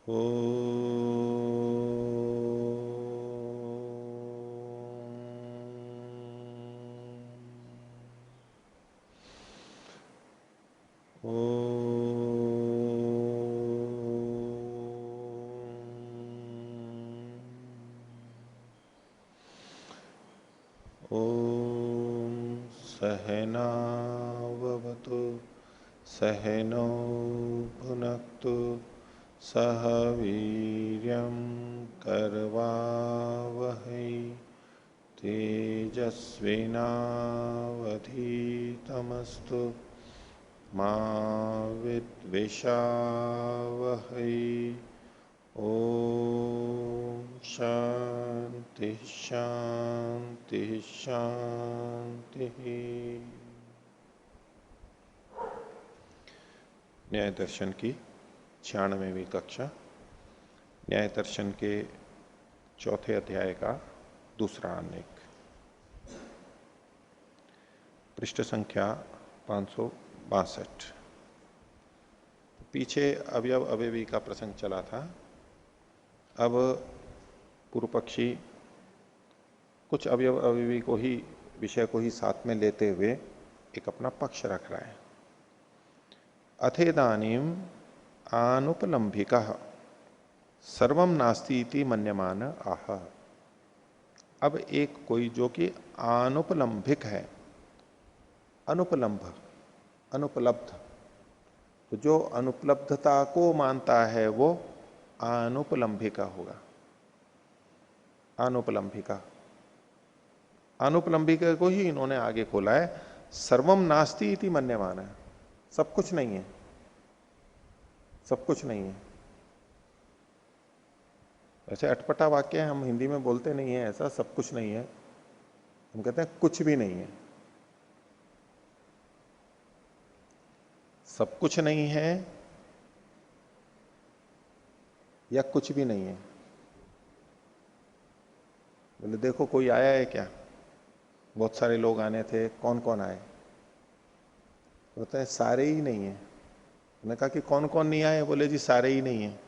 ओ ॐ सहनाववतु सहनौ भुनक्तु सह वीर्यं करवावहै तेजस्विनावधीतमस्तु मा विद्विषावहै। ओम शांति शांति शांति। न्याय दर्शन की 96वीं कक्षा, न्याय दर्शन के चौथे अध्याय का दूसरा अनेक, पृष्ठ संख्या 562। पीछे अवयव अवयवी का प्रसंग चला था। अब पूर्व पक्षी कुछ अवयव अवयवी को ही, विषय को ही साथ में लेते हुए एक अपना पक्ष रख रहा है। अथेदानीम आनुपलंबिका सर्वम नास्ति इति मन्यमान आह। अब एक कोई जो कि आनुपलंबिक है, अनुपलंब, अनुपलब्ध, तो जो अनुपलब्धता को मानता है वो अनुपलंबिका होगा। अनुपलंबिका, अनुपलंबिका को ही इन्होंने आगे खोला है। सर्वम नास्ति इति मन्यमान है, सब कुछ नहीं है, सब कुछ नहीं है। वैसे अटपटा वाक्य है, हम हिंदी में बोलते नहीं है ऐसा सब कुछ नहीं है, हम कहते हैं कुछ भी नहीं है। सब कुछ नहीं है या कुछ भी नहीं है। बोले देखो कोई आया है क्या, बहुत सारे लोग आने थे, कौन कौन आए? बोलते हैं सारे ही नहीं है। मैंने कहा कि कौन कौन नहीं आए? बोले जी सारे ही नहीं है।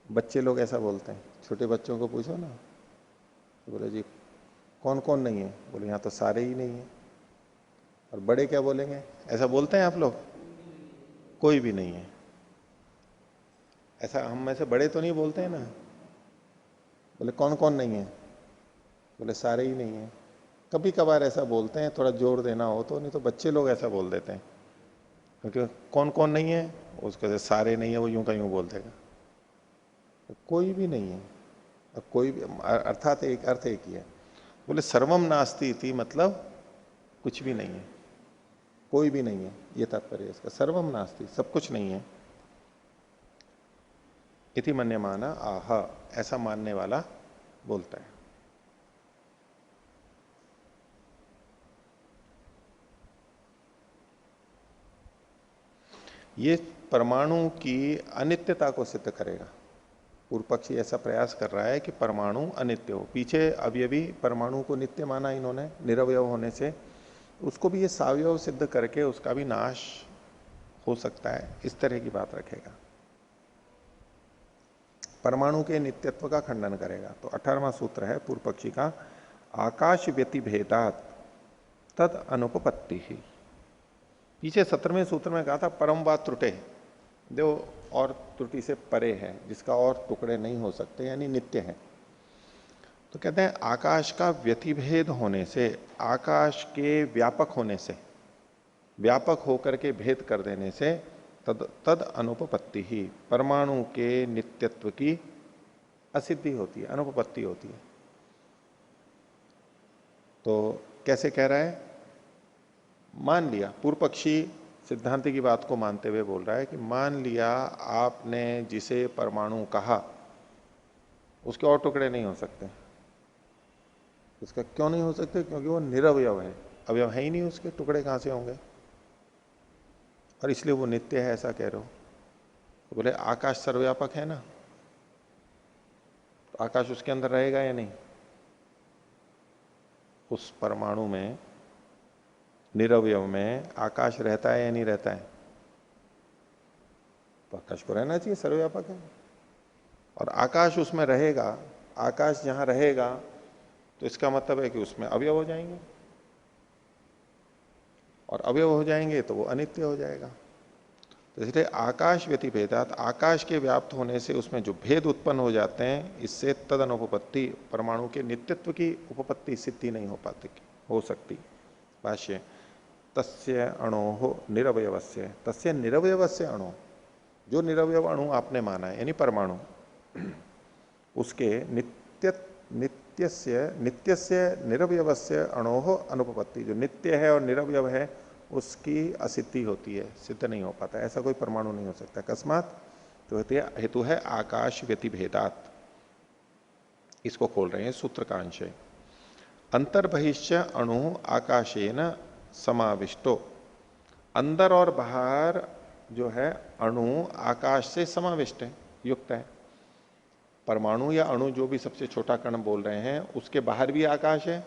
बच्चे लोग ऐसा बोलते हैं, छोटे बच्चों को पूछो ना, तो बोले जी कौन कौन नहीं है? बोले यहाँ तो सारे ही नहीं है। और बड़े क्या बोलेंगे? ऐसा बोलते हैं आप लोग? कोई भी नहीं है। ऐसा हम में से बड़े तो नहीं बोलते हैं ना। बोले कौन कौन नहीं है? बोले सारे ही नहीं है। कभी कभार ऐसा बोलते हैं, थोड़ा जोर देना हो तो, नहीं तो बच्चे लोग ऐसा बोल देते हैं। क्योंकि कौन कौन नहीं है, उसके सारे नहीं है, वो यूं का यूं बोल देगा। तो कोई भी नहीं है। और कोई भी अर्थात एक अर्थ एक ही है। बोले सर्वम नास्ति इति मतलब कुछ भी नहीं है, कोई भी नहीं है, ये तात्पर्य इसका। सर्वम नास्ति, सब कुछ नहीं है। इति मन्यमाना आह, ऐसा मानने वाला बोलता है। ये परमाणु की अनित्यता को सिद्ध करेगा। पूर्व पक्षी ऐसा प्रयास कर रहा है कि परमाणु अनित्य हो। पीछे अवयवी परमाणु को नित्य माना इन्होंने निरवयव होने से, उसको भी ये सावयव सिद्ध करके उसका भी नाश हो सकता है, इस तरह की बात रखेगा। परमाणु के नित्यत्व का खंडन करेगा। तो 18वां सूत्र है पूर्व पक्षी का, आकाश व्यतिभेदात तद अनुपपत्ति ही। पीछे 17वें सूत्र में कहा था परम व त्रुटे, जो और त्रुटि से परे है, जिसका और टुकड़े नहीं हो सकते, यानी नित्य है। तो कहते हैं आकाश का व्यतिभेद होने से, आकाश के व्यापक होने से, व्यापक होकर के भेद कर देने से, तद तद अनुपपत्ति ही, परमाणु के नित्यत्व की असिद्धि होती है, अनुपपत्ति होती है। तो कैसे कह रहा है? मान लिया, पूर्व पक्षी सिद्धांत की बात को मानते हुए बोल रहा है कि मान लिया आपने जिसे परमाणु कहा, उसके और टुकड़े नहीं हो सकते। उसका क्यों नहीं हो सकते? क्योंकि वो निरवयव है, अवयव है ही नहीं, उसके टुकड़े कहां से होंगे? और इसलिए वो नित्य है, ऐसा कह रहे हो। तो बोले आकाश सर्वव्यापक है ना, तो आकाश उसके अंदर रहेगा या नहीं? उस परमाणु में, निरवयव में आकाश रहता है या नहीं रहता है? तो आकाश को रहना चाहिए, सर्वव्यापक है। और आकाश उसमें रहेगा, आकाश जहां रहेगा तो इसका मतलब है कि उसमें अवयव हो जाएंगे, और अवयव हो जाएंगे तो वो अनित्य हो जाएगा। तो इसलिए आकाश व्यतिभेदात, आकाश के व्याप्त होने से उसमें जो भेद उत्पन्न हो जाते हैं, इससे तद अनुपपत्ति, परमाणु के नित्यत्व की उपपत्ति सिद्धि नहीं हो पाती, हो सकती। भाष्य, तस्य अणो निरवयवस्य, तस्य निरवयवस्य अणु, जो निरवयव अणु आपने माना है यानी परमाणु, उसके नित्यस्य निरवयवस्य अणोः अनुपपत्ति, जो नित्य है और निरवयव है उसकी असिद्धि होती है, सिद्ध नहीं हो पाता, ऐसा कोई परमाणु नहीं हो सकता। अकस्मात, तो हेतु है आकाश व्यतिभेदात। इसको खोल रहे हैं सूत्र का अंश है। अंतर्बहिश्च अणु आकाशेन समाविष्टो, अंदर और बाहर जो है अणु आकाश से समाविष्ट है, युक्त है। परमाणु या अणु जो भी सबसे छोटा कण बोल रहे हैं, उसके बाहर भी आकाश है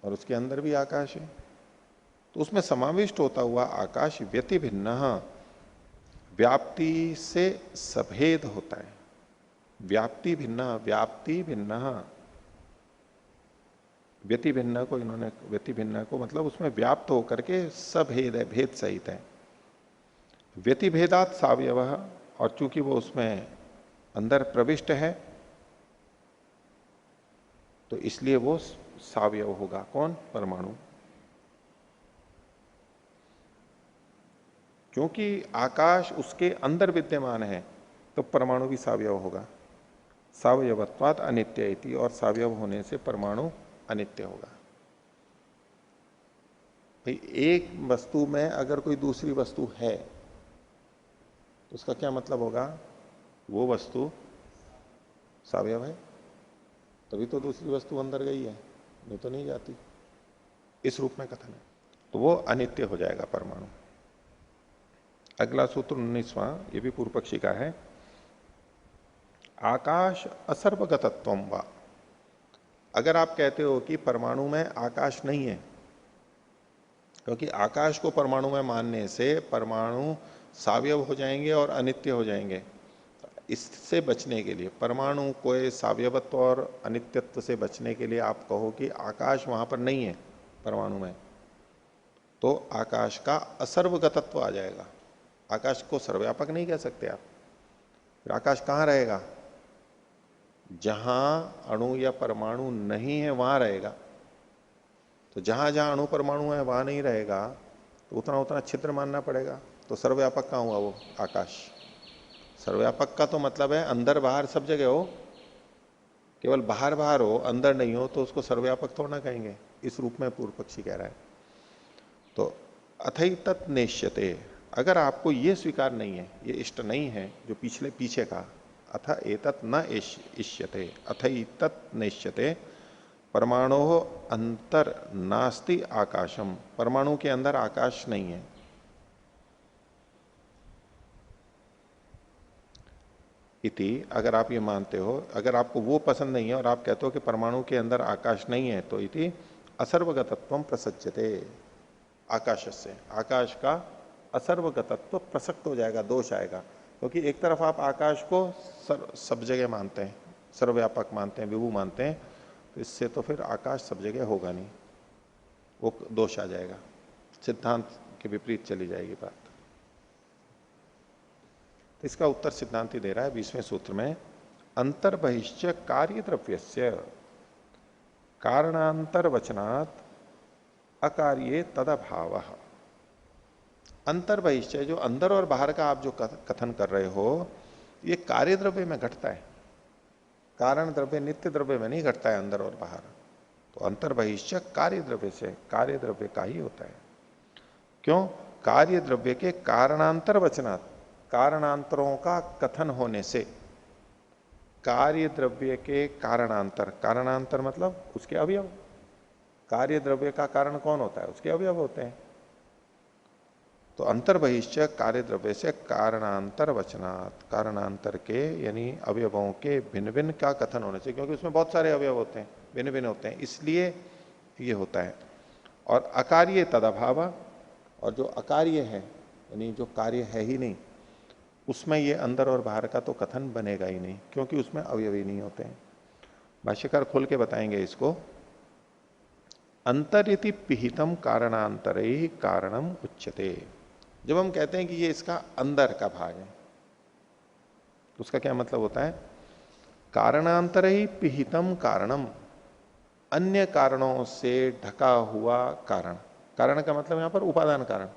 और उसके अंदर भी आकाश है, तो उसमें समाविष्ट होता हुआ आकाश व्यतिभिन्न, व्याप्ति से सभेद होता है। व्याप्ति भिन्न, व्याप्ति भिन्न, व्यतिभिन्न को इन्होंने, व्यतिभिन्न को मतलब उसमें व्याप्त होकर के सभेद है, भेद सहित है। व्यतिभेदात सावयव, और चूंकि वो उसमें अंदर प्रविष्ट है तो इसलिए वो सावयव होगा। कौन? परमाणु। क्योंकि आकाश उसके अंदर विद्यमान है तो परमाणु भी सावयव होगा। सावयवत्वात् अनित्य इति, और सावयव होने से परमाणु अनित्य होगा। भाई एक वस्तु में अगर कोई दूसरी वस्तु है तो उसका क्या मतलब होगा? वो वस्तु सावयव है, तभी तो दूसरी वस्तु अंदर गई है, नहीं तो नहीं जाती। इस रूप में कथन है, तो वो अनित्य हो जाएगा परमाणु। अगला सूत्र 19वां, ये भी पूर्व पक्षी का है। आकाश असर्वगतत्वम वा, अगर आप कहते हो कि परमाणु में आकाश नहीं है, क्योंकि आकाश को परमाणु में मानने से परमाणु सावयव हो जाएंगे और अनित्य हो जाएंगे, इससे बचने के लिए, परमाणु को सावयवत्व और अनित्यत्व से बचने के लिए आप कहो कि आकाश वहां पर नहीं है परमाणु में, तो आकाश का असर्वगतत्व आ जाएगा। आकाश को सर्वव्यापक नहीं कह सकते आप। फिर आकाश कहाँ रहेगा? जहां अणु या परमाणु नहीं है वहां रहेगा। तो जहां जहां अणु परमाणु है वहां नहीं रहेगा, तो उतना उतना छिद्र मानना पड़ेगा। तो सर्वव्यापक कहाँ हुआ वो आकाश? सर्वव्यापक का तो मतलब है अंदर बाहर सब जगह हो, केवल बाहर बाहर हो, अंदर नहीं हो, तो उसको सर्वव्यापक थोड़ा ना कहेंगे। इस रूप में पूर्व पक्षी कह रहा है। तो अथई तत् नेश्यते, अगर आपको ये स्वीकार नहीं है, ये इष्ट नहीं है जो पीछे का, अथ एतत् न इष्यते, अथई तत् नेश्यते, परमाणु अंतर नास्ति आकाशम, परमाणु के अंदर आकाश नहीं है। इति, अगर आप ये मानते हो, अगर आपको वो पसंद नहीं है और आप कहते हो कि परमाणु के अंदर आकाश नहीं है, तो इति असर्वगतत्वम प्रसज्यते, आकाश से आकाश का असर्वगतत्व प्रसक्त हो जाएगा, दोष आएगा। क्योंकि एक तरफ आप आकाश को सब जगह मानते हैं, सर्वव्यापक मानते हैं, विभु मानते हैं, तो इससे तो फिर आकाश सब जगह होगा नहीं, वो दोष आ जाएगा, सिद्धांत के विपरीत चली जाएगी बात। तो इसका उत्तर सिद्धांति दे रहा है 20वें सूत्र में। अंतर्बहिश्च कार्य द्रव्यस्य कारणांतर वचनात् अकार्ये तदभाव। अंतर्बहिश्च, जो अंदर और बाहर का आप जो कथन कर रहे हो, ये कार्य द्रव्य में घटता है, कारण द्रव्य नित्य द्रव्य में नहीं घटता है अंदर और बाहर। तो अंतर्बहिश्च कार्य द्रव्य से, कार्य द्रव्य का ही होता है। क्यों? कार्य द्रव्य के कारणांतर वचनात्, कारणांतरों का कथन होने से, कार्य द्रव्य के कारणांतर, कारणांतर मतलब उसके अवयव। कार्य द्रव्य का कारण कौन होता है? उसके अवयव होते हैं। तो अंतर्बहिश्च कार्य द्रव्य से कारणांतर वचनात्, कारणांतर के यानी अवयवों के भिन्न भिन्न का कथन होने से, क्योंकि उसमें बहुत सारे अवयव होते हैं, भिन्न भिन्न होते हैं, इसलिए ये होता है। और अकार्य तदभाव, और जो अकार्य है यानी जो कार्य है ही नहीं, उसमें ये अंदर और बाहर का तो कथन बनेगा ही नहीं, क्योंकि उसमें अवयवी नहीं होते हैं। भाष्यकार खोल के बताएंगे इसको। अंतर इति पिहितम कारणांतर ही कारणम उच्यते। जब हम कहते हैं कि ये इसका अंदर का भाग है, तो उसका क्या मतलब होता है? कारणांतर ही पिहितम कारणम, अन्य कारणों से ढका हुआ कारण। कारण का मतलब यहां पर उपादान कारण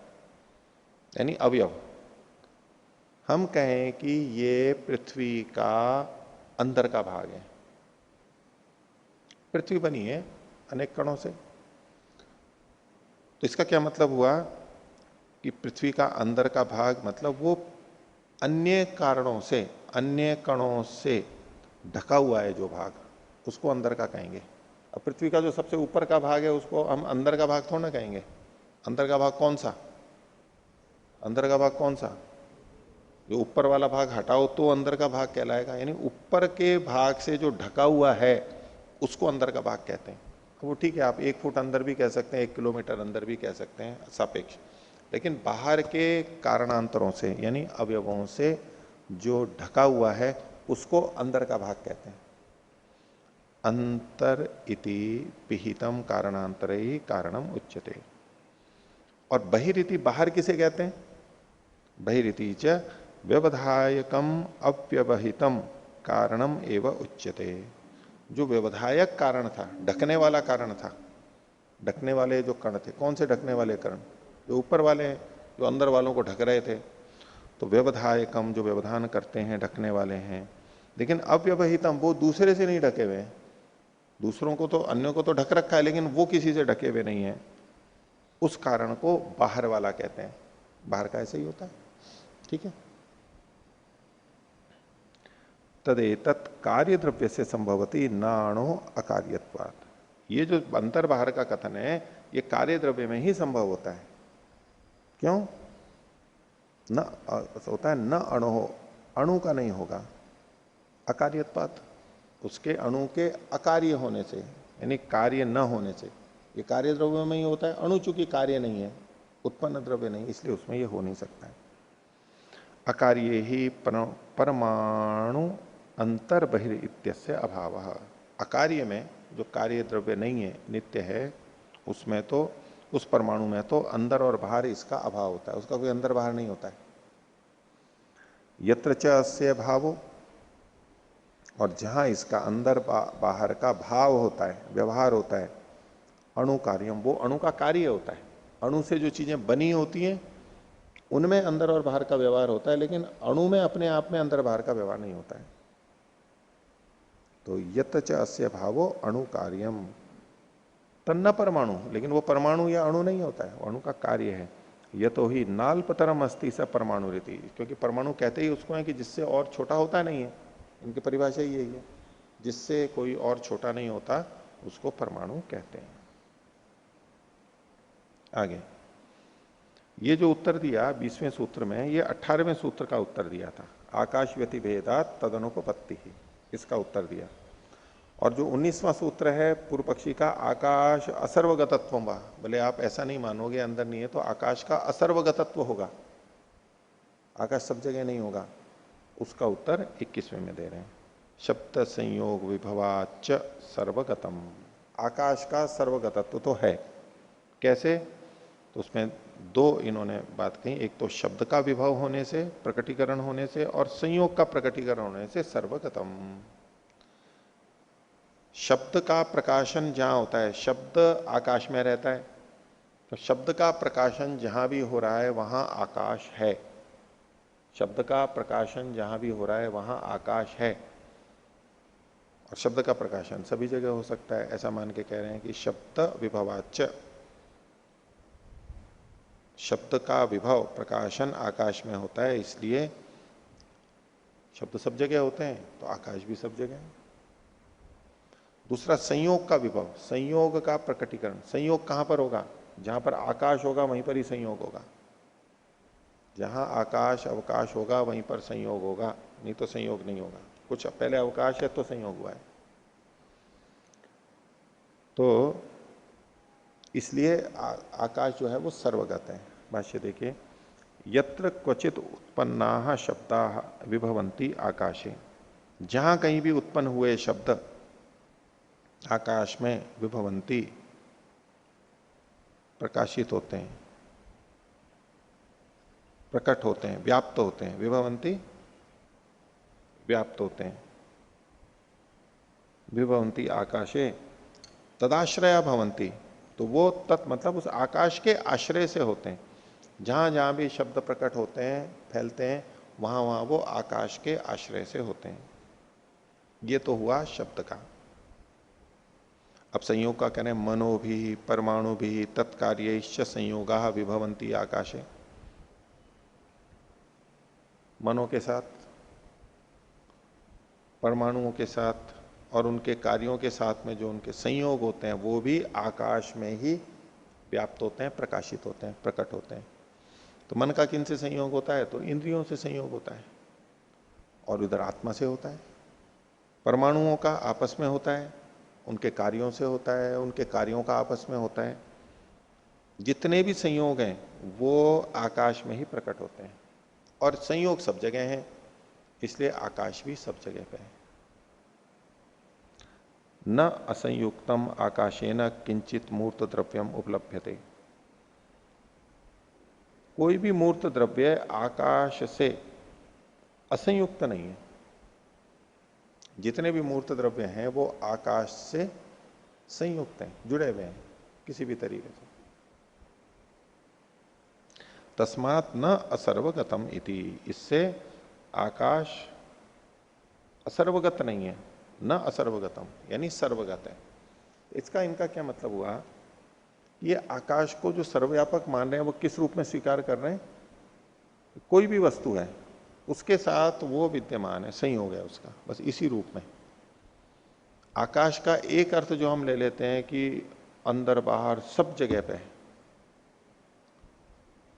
यानी अवयव। हम कहें कि ये पृथ्वी का अंदर का भाग है, पृथ्वी बनी है अनेक कणों से, तो इसका क्या मतलब हुआ कि पृथ्वी का अंदर का भाग मतलब वो अन्य कारणों से, अन्य कणों से ढका हुआ है जो भाग, उसको अंदर का कहेंगे। अब पृथ्वी का जो सबसे ऊपर का भाग है उसको हम अंदर का भाग थोड़ा ना कहेंगे। अंदर का भाग कौन सा? अंदर का भाग कौन सा? जो ऊपर वाला भाग हटाओ तो अंदर का भाग कहलाएगा। यानी ऊपर के भाग से जो ढका हुआ है उसको अंदर का भाग कहते हैं। वो ठीक है, आप 1 फुट अंदर भी कह सकते हैं, 1 किलोमीटर अंदर भी कह सकते हैं, सापेक्ष। लेकिन बाहर के कारणांतरों से यानी अवयवों से जो ढका हुआ है उसको अंदर का भाग कहते हैं। अंतर इति पिहितम कारणांतर ही कारणम उच्यते। और बहिरीति, बाहर किसे कहते हैं? बहिरीति च व्यवधायकम अव्यवहितम कारणम एवं उच्यते। जो व्यवधायक कारण था, ढकने वाला कारण था, ढकने वाले जो कण थे, कौन से ढकने वाले कण? जो ऊपर वाले हैं, जो अंदर वालों को ढक रहे थे। तो व्यवधायकम जो व्यवधान करते हैं, ढकने वाले हैं। लेकिन अव्यवहितम वो दूसरे से नहीं ढके हुए हैं। दूसरों को तो, अन्यों को तो ढक रखा है, लेकिन वो किसी से ढके हुए नहीं है। उस कारण को बाहर वाला कहते हैं। बाहर का ऐसे ही होता है, ठीक है। तदेतत् कार्य द्रव्य से संभवती नाणो अकार्यत्वात्। ये जो अंतर बाहर का कथन है ये कार्य द्रव्य में ही संभव होता है। क्यों? न होता है न अणु हो, अणु का नहीं होगा। अकार्यत्वात्, उसके अणु के अकार्य होने से, यानी कार्य न होने से। ये कार्य द्रव्य में ही होता है, अणु चूंकि कार्य नहीं है, उत्पन्न द्रव्य नहीं, इसलिए उसमें ये हो नहीं सकता है। अकार्य ही परमाणु अंतर बहिर इत्यस्य अभाव। अकार्य में जो कार्य द्रव्य नहीं है, नित्य है, उसमें तो, उस परमाणु में तो अंदर और बाहर इसका अभाव होता है, उसका कोई अंदर बाहर नहीं होता है। यत्र च अस्य भावो, और जहां इसका अंदर बाहर का भाव होता है, व्यवहार होता है, अणु कार्यम, वो अणु का कार्य होता है। अणु से जो चीजें बनी होती हैं उनमें अंदर और बाहर का व्यवहार होता है, लेकिन अणु में अपने आप में अंदर बाहर का व्यवहार नहीं होता है। तो यत च अस्य भावो अणु कार्यम तन्न परमाणु, लेकिन वो परमाणु या अणु नहीं होता है, वो अणु का कार्य है। यह तो ही नाल्पतरम अस्ति स परमाणु रीति, क्योंकि परमाणु कहते ही उसको है कि जिससे और छोटा होता नहीं है। इनकी परिभाषा ही यही है, जिससे कोई और छोटा नहीं होता उसको परमाणु कहते हैं। आगे ये जो उत्तर दिया 20वें सूत्र में, ये 18वें सूत्र का उत्तर दिया था। आकाश व्यतिभेदात तदनुपपत्ति ही, इसका उत्तर दिया। और जो 19वां सूत्र है पूर्व पक्षी का, आकाश असर्वगतत्व, बोले आप ऐसा नहीं मानोगे अंदर नहीं है, तो आकाश का असर्वगतत्व होगा, आकाश सब जगह नहीं होगा। उसका उत्तर 21वें में दे रहे हैं। शब्द संयोग विभवाच सर्वगतम, आकाश का सर्वगतत्व तो है। कैसे? तो उसमें दो इन्होंने बात कही, एक तो शब्द का विभव होने से, प्रकटीकरण होने से, और संयोग का प्रकटीकरण होने से सर्वगतम। शब्द का प्रकाशन जहां होता है, शब्द आकाश में रहता है, तो शब्द का प्रकाशन जहां भी हो रहा है वहां आकाश है। शब्द का प्रकाशन जहां भी हो रहा है वहां आकाश है। और शब्द का प्रकाशन सभी जगह हो सकता है, ऐसा मान के कह रहे हैं कि शब्द विभवाच, शब्द का विभव प्रकाशन आकाश में होता है, इसलिए शब्द सब जगह होते हैं तो आकाश भी सब जगह है। दूसरा संयोग का विभव, संयोग का प्रकटीकरण। संयोग कहां पर होगा? जहां पर आकाश होगा वहीं पर ही संयोग होगा। जहां आकाश अवकाश होगा वहीं पर संयोग होगा, नहीं तो संयोग नहीं होगा। कुछ पहले अवकाश है तो संयोग हुआ है। तो इसलिए आकाश जो है वो सर्वगत है। भाष्य देखिए, यत्र क्वचित उत्पन्ना शब्दा विभवंती आकाशे, जहां कहीं भी उत्पन्न हुए शब्द आकाश में विभवंती प्रकाशित होते हैं, प्रकट होते हैं, व्याप्त होते हैं। विभवंती व्याप्त होते हैं। विभवंती आकाशे तदाश्रया भवंती, तो वो तत् मतलब उस आकाश के आश्रय से होते हैं। जहां जहां भी शब्द प्रकट होते हैं, फैलते हैं, वहां वहां वो आकाश के आश्रय से होते हैं। ये तो हुआ शब्द का। अब संयोग का कहने मनो भी परमाणु भी तत्कार्य संयोगा विभवंती आकाशे। मनो के साथ, परमाणुओं के साथ और उनके कार्यों के साथ में जो उनके संयोग होते हैं वो भी आकाश में ही व्याप्त होते हैं, प्रकाशित होते हैं, प्रकट होते हैं। तो मन का किन से संयोग होता है? तो इंद्रियों से संयोग होता है और उधर आत्मा से होता है। परमाणुओं का आपस में होता है, उनके कार्यों से होता है, उनके कार्यों का आपस में होता है। जितने भी संयोग हैं वो आकाश में ही प्रकट होते हैं और संयोग सब जगह हैं, इसलिए आकाश भी सब जगह पे है। न असंयुक्तम आकाशेन किंचित मूर्त द्रव्यम उपलभ्यते। कोई भी मूर्त द्रव्य आकाश से असंयुक्त नहीं है। जितने भी मूर्त द्रव्य हैं वो आकाश से संयुक्त हैं, जुड़े हुए हैं किसी भी तरीके से। तस्मात् न असर्वगतम इति, इससे आकाश असर्वगत नहीं है। न असर्वगतम यानी सर्वगत है। इसका इनका क्या मतलब हुआ? ये आकाश को जो सर्वव्यापक मान रहे हैं वो किस रूप में स्वीकार कर रहे हैं? कोई भी वस्तु है उसके साथ वो विद्यमान है, संयोग है उसका, बस इसी रूप में। आकाश का एक अर्थ जो हम ले लेते हैं कि अंदर बाहर सब जगह पे है,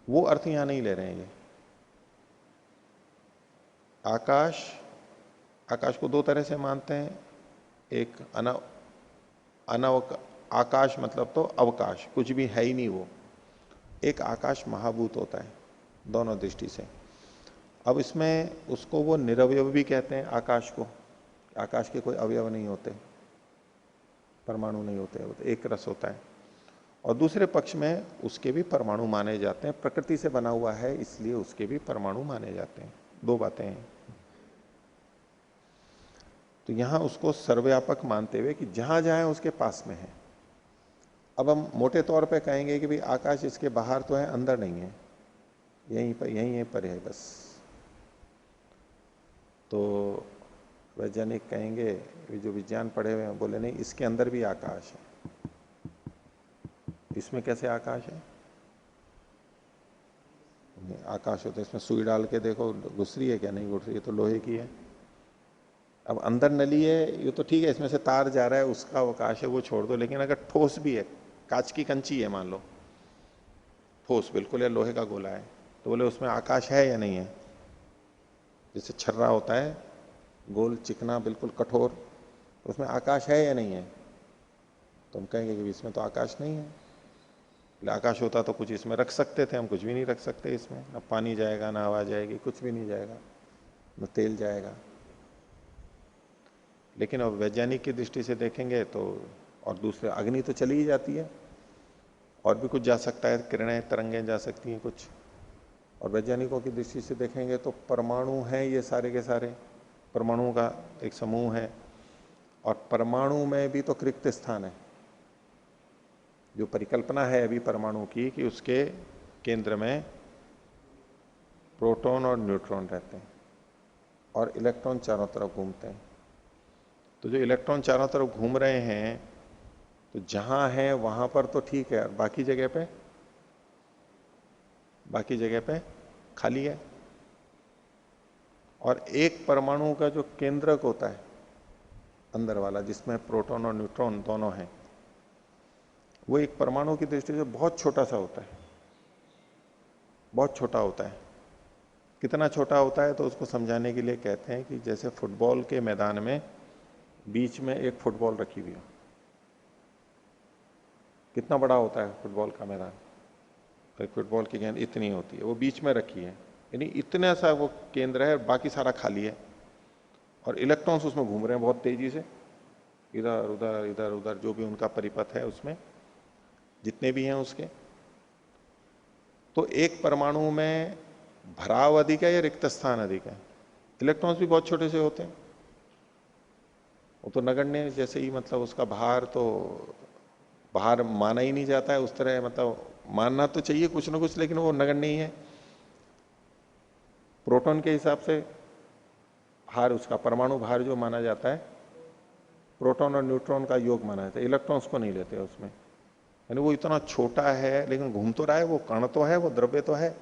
वो अर्थ यहां नहीं ले रहे हैं ये। आकाश को दो तरह से मानते हैं। एक आकाश मतलब तो अवकाश, कुछ भी है ही नहीं वो। एक आकाश महाभूत होता है, दोनों दृष्टि से। अब इसमें उसको वो निरवयव भी कहते हैं आकाश को। आकाश के कोई अवयव नहीं होते, परमाणु नहीं होते, वो तो एक रस होता है। और दूसरे पक्ष में उसके भी परमाणु माने जाते हैं, प्रकृति से बना हुआ है इसलिए उसके भी परमाणु माने जाते हैं। दो बातें हैं। तो यहां उसको सर्वव्यापक मानते हुए कि जहां जहां उसके पास में है। अब हम मोटे तौर पे कहेंगे कि भाई आकाश इसके बाहर तो है, अंदर नहीं है, यहीं पर है बस। तो वैज्ञानिक कहेंगे, जो विज्ञान पढ़े हुए हैं, बोले नहीं इसके अंदर भी आकाश है। इसमें कैसे आकाश है? आकाश होता है, इसमें सुई डाल के देखो घुस रही है क्या? नहीं घुस रही है, तो लोहे की है। अब अंदर नली है, ये तो ठीक है, इसमें से तार जा रहा है, उसका अवकाश है, वो छोड़ दो। लेकिन अगर ठोस भी है, कांच की कंची है मान लो, ठोस बिल्कुल, या लोहे का गोला है, तो बोले उसमें आकाश है या नहीं है? जैसे छर्रा होता है, गोल चिकना बिल्कुल कठोर, तो उसमें आकाश है या नहीं है? तो हम कहेंगे कि इसमें तो आकाश नहीं है। आकाश होता तो कुछ इसमें रख सकते थे, हम कुछ भी नहीं रख सकते इसमें। न पानी जाएगा, ना हवा जाएगी, कुछ भी नहीं जाएगा, न तेल जाएगा। लेकिन अब वैज्ञानिक की दृष्टि से देखेंगे तो, और दूसरे अग्नि तो चली ही जाती है, और भी कुछ जा सकता है, किरणें तरंगें जा सकती हैं कुछ। और वैज्ञानिकों की दृष्टि से देखेंगे तो परमाणु हैं ये सारे के सारे, परमाणुओं का एक समूह है। और परमाणु में भी तो रिक्त स्थान है। जो परिकल्पना है अभी परमाणु की कि उसके केंद्र में प्रोटॉन और न्यूट्रॉन रहते हैं और इलेक्ट्रॉन चारों तरफ घूमते हैं। तो जो इलेक्ट्रॉन चारों तरफ घूम रहे हैं, तो जहां है वहां पर तो ठीक है, और बाकी जगह पे खाली है। और एक परमाणु का जो केंद्रक होता है अंदर वाला, जिसमें प्रोटॉन और न्यूट्रॉन दोनों हैं, वो एक परमाणु की दृष्टि से बहुत छोटा सा होता है, बहुत छोटा होता है। कितना छोटा होता है? तो उसको समझाने के लिए कहते हैं कि जैसे फुटबॉल के मैदान में बीच में एक फुटबॉल रखी हुई हो। कितना बड़ा होता है फुटबॉल का मैदान? एक फुटबॉल की गेंद इतनी होती है, वो बीच में रखी है, यानी इतना सा वो केंद्र है, बाकी सारा खाली है, और इलेक्ट्रॉन्स उसमें घूम रहे हैं बहुत तेजी से, इधर उधर इधर उधर, जो भी उनका परिपथ है उसमें जितने भी हैं उसके। तो एक परमाणु में भराव अधिक है या रिक्त स्थान अधिक है? इलेक्ट्रॉन्स भी बहुत छोटे से होते हैं, वो तो नगण्य, जैसे ही मतलब उसका भार तो भार माना ही नहीं जाता है उस तरह, मतलब मानना तो चाहिए कुछ ना कुछ, लेकिन वो नगण्य ही है। प्रोटॉन के हिसाब से भार, उसका परमाणु भार जो माना जाता है, प्रोटॉन और न्यूट्रॉन का योग माना जाता है, इलेक्ट्रॉन्स को नहीं लेते उसमें। यानी वो इतना छोटा है लेकिन घूम तो रहा है, वो कण तो है, वो द्रव्य तो है,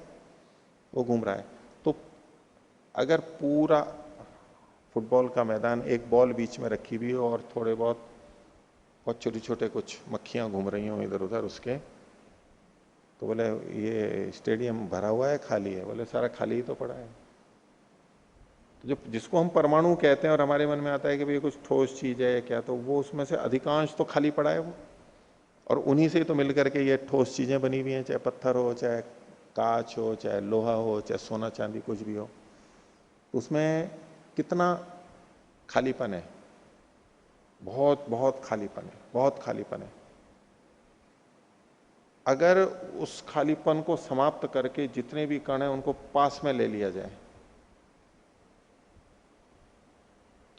वो घूम रहा है। तो अगर पूरा फुटबॉल का मैदान एक बॉल बीच में रखी हुई हो और थोड़े बहुत बहुत छोटे छोटे कुछ मक्खियां घूम रही हो इधर उधर उसके, तो बोले ये स्टेडियम भरा हुआ है खाली है? बोले सारा खाली ही तो पड़ा है। तो जो जिसको हम परमाणु कहते हैं और हमारे मन में आता है कि भाई कुछ ठोस चीज है क्या, तो वो उसमें से अधिकांश तो खाली पड़ा है वो, और उन्हीं से तो मिलकर के ये ठोस चीजें बनी हुई हैं, चाहे पत्थर हो, चाहे कांच हो, चाहे लोहा हो, चाहे सोना चांदी कुछ भी हो। तो उसमें कितना खालीपन है, बहुत बहुत खालीपन है, बहुत खालीपन है। अगर उस खालीपन को समाप्त करके जितने भी कण हैं उनको पास में ले लिया जाए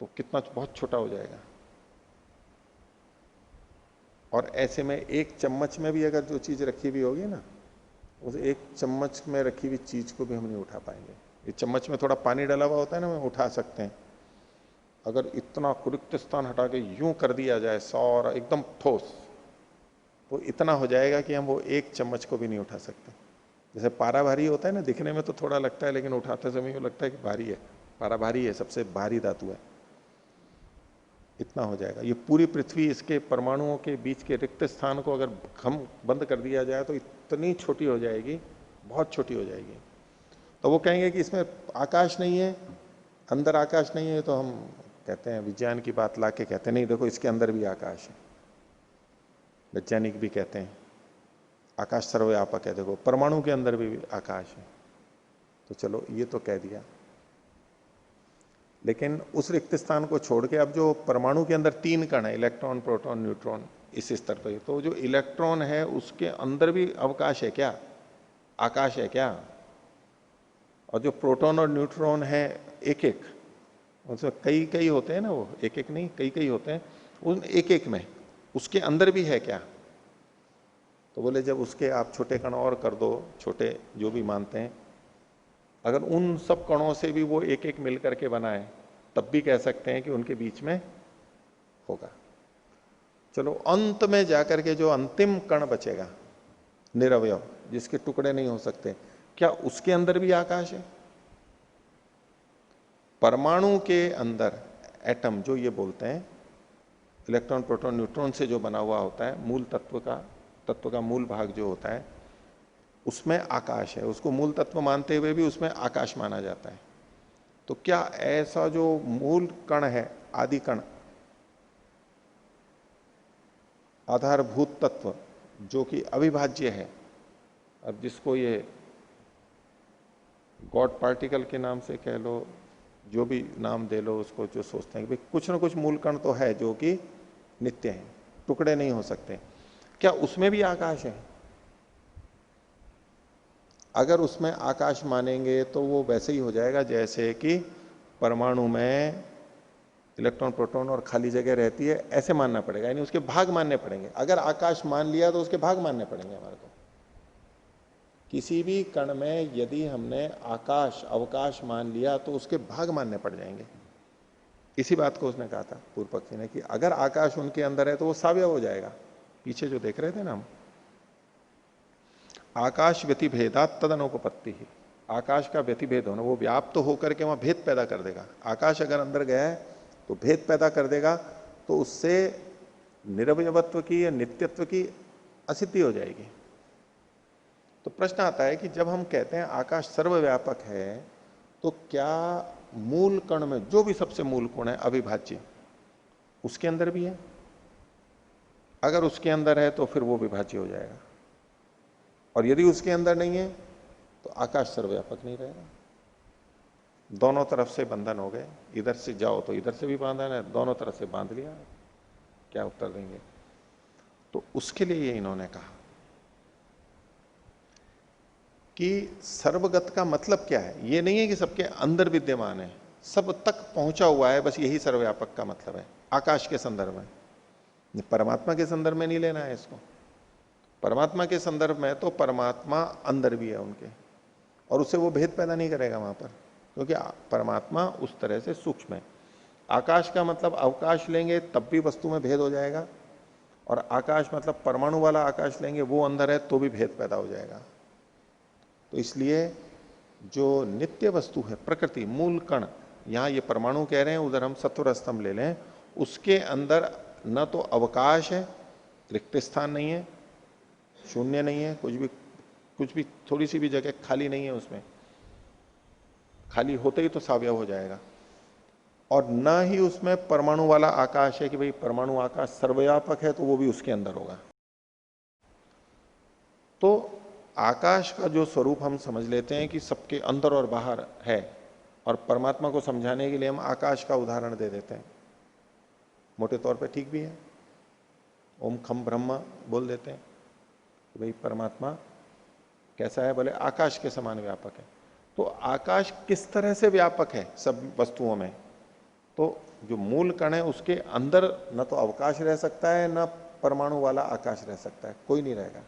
तो कितना बहुत छोटा हो जाएगा। और ऐसे में एक चम्मच में भी अगर जो चीज रखी हुई होगी ना, उस एक चम्मच में रखी हुई चीज को भी हम नहीं उठा पाएंगे। ये चम्मच में थोड़ा पानी डाला हुआ होता है ना, हम उठा सकते हैं। अगर इतना कुरिक्त स्थान हटा के यूं कर दिया जाए सौर एकदम ठोस, तो इतना हो जाएगा कि हम वो एक चम्मच को भी नहीं उठा सकते। जैसे पारा भारी होता है ना, दिखने में तो थोड़ा लगता है लेकिन उठाते समय यूं लगता है कि भारी है। पारा भारी है, सबसे भारी धातु है। इतना हो जाएगा। ये पूरी पृथ्वी, इसके परमाणुओं के बीच के रिक्त स्थान को अगर हम बंद कर दिया जाए तो इतनी छोटी हो जाएगी, बहुत छोटी हो जाएगी। तो वो कहेंगे कि इसमें आकाश नहीं है, अंदर आकाश नहीं है, तो हम कहते हैं विज्ञान की बात ला के कहते हैं नहीं देखो इसके अंदर भी आकाश है। वैज्ञानिक भी कहते हैं आकाश सर्वव्यापक है, देखो परमाणु के अंदर भी आकाश है। तो चलो ये तो कह दिया, लेकिन उस रिक्त स्थान को छोड़ के अब जो परमाणु के अंदर तीन कण है, इलेक्ट्रॉन प्रोटॉन न्यूट्रॉन, इस स्तर पर, तो जो इलेक्ट्रॉन है उसके अंदर भी अवकाश है क्या, आकाश है क्या? और जो प्रोटॉन और न्यूट्रॉन है एक एक, उसमें कई कई होते हैं ना, वो एक एक नहीं कई कई होते हैं, उन एक एक में उसके अंदर भी है क्या? तो बोले जब उसके आप छोटे कण और कर दो, छोटे जो भी मानते हैं, अगर उन सब कणों से भी वो एक एक मिल करके बना है, तब भी कह सकते हैं कि उनके बीच में होगा। चलो अंत में जाकर के जो अंतिम कण बचेगा निरवयव, जिसके टुकड़े नहीं हो सकते, क्या उसके अंदर भी आकाश है? परमाणु के अंदर एटम जो ये बोलते हैं, इलेक्ट्रॉन प्रोटॉन न्यूट्रॉन से जो बना हुआ होता है, मूल तत्व का मूल भाग जो होता है, उसमें आकाश है। उसको मूल तत्व मानते हुए भी उसमें आकाश माना जाता है। तो क्या ऐसा जो मूल कण है, आदि कण, आधारभूत तत्व जो कि अविभाज्य है, अब जिसको ये गॉड पार्टिकल के नाम से कह लो, जो भी नाम दे लो उसको, जो सोचते हैं कि भाई कुछ ना कुछ मूल कण तो है जो कि नित्य है, टुकड़े नहीं हो सकते, क्या उसमें भी आकाश है? अगर उसमें आकाश मानेंगे तो वो वैसे ही हो जाएगा जैसे कि परमाणु में इलेक्ट्रॉन प्रोटॉन और खाली जगह रहती है, ऐसे मानना पड़ेगा, यानी उसके भाग मानने पड़ेंगे। अगर आकाश मान लिया तो उसके भाग मानने पड़ेंगे हमारे को। किसी भी कण में यदि हमने आकाश अवकाश मान लिया तो उसके भाग मानने पड़ जाएंगे। इसी बात को उसने कहा था पूर्व पक्षी ने कि अगर आकाश उनके अंदर है तो वो सावयव हो जाएगा। पीछे जो देख रहे थे ना हम, आकाश व्यतिभेदात तद अनुपपत्ति ही, आकाश का व्यतिभेद होना, वो व्याप्त तो होकर के वहां भेद पैदा कर देगा। आकाश अगर अंदर गया है तो भेद पैदा कर देगा, तो उससे निरवयवत्व की या नित्यत्व की असिद्धि हो जाएगी। तो प्रश्न आता है कि जब हम कहते हैं आकाश सर्वव्यापक है, तो क्या मूल कण में जो भी सबसे मूल कण है अविभाज्य, उसके अंदर भी है? अगर उसके अंदर है तो फिर वो विभाज्य हो जाएगा। और यदि उसके अंदर नहीं है तो आकाश सर्वव्यापक नहीं रहेगा। दोनों तरफ से बंधन हो गए, इधर से जाओ तो इधर से भी बंधन है, दोनों तरफ से बांध लिया, क्या उत्तर देंगे? तो उसके लिए ये इन्होंने कहा कि सर्वगत का मतलब क्या है? ये नहीं है कि सबके अंदर विद्यमान है, सब तक पहुंचा हुआ है, बस यही सर्वव्यापक का मतलब है आकाश के संदर्भ में। परमात्मा के संदर्भ में नहीं लेना है इसको। परमात्मा के संदर्भ में तो परमात्मा अंदर भी है उनके, और उससे वो भेद पैदा नहीं करेगा वहां पर, क्योंकि परमात्मा उस तरह से सूक्ष्म है। आकाश का मतलब अवकाश लेंगे तब भी वस्तु में भेद हो जाएगा, और आकाश मतलब परमाणु वाला आकाश लेंगे, वो अंदर है तो भी भेद पैदा हो जाएगा। तो इसलिए जो नित्य वस्तु है प्रकृति, मूल कण, यहां ये परमाणु कह रहे हैं, उधर हम सत्वर स्तंभ ले लें, उसके अंदर न तो अवकाश है, रिक्त स्थान नहीं है, शून्य नहीं है, कुछ भी थोड़ी सी भी जगह खाली नहीं है उसमें, खाली होते ही तो सावयव हो जाएगा। और न ही उसमें परमाणु वाला आकाश है कि भाई परमाणु आकाश सर्वव्यापक है तो वो भी उसके अंदर होगा। तो आकाश का जो स्वरूप हम समझ लेते हैं कि सबके अंदर और बाहर है, और परमात्मा को समझाने के लिए हम आकाश का उदाहरण दे देते हैं, मोटे तौर पे ठीक भी है। ओम खम ब्रह्म बोल देते हैं कि भाई परमात्मा कैसा है? बोले आकाश के समान व्यापक है। तो आकाश किस तरह से व्यापक है सब वस्तुओं में? तो जो मूल कण है उसके अंदर न तो अवकाश रह सकता है, न परमाणु वाला आकाश रह सकता है, कोई नहीं रहेगा।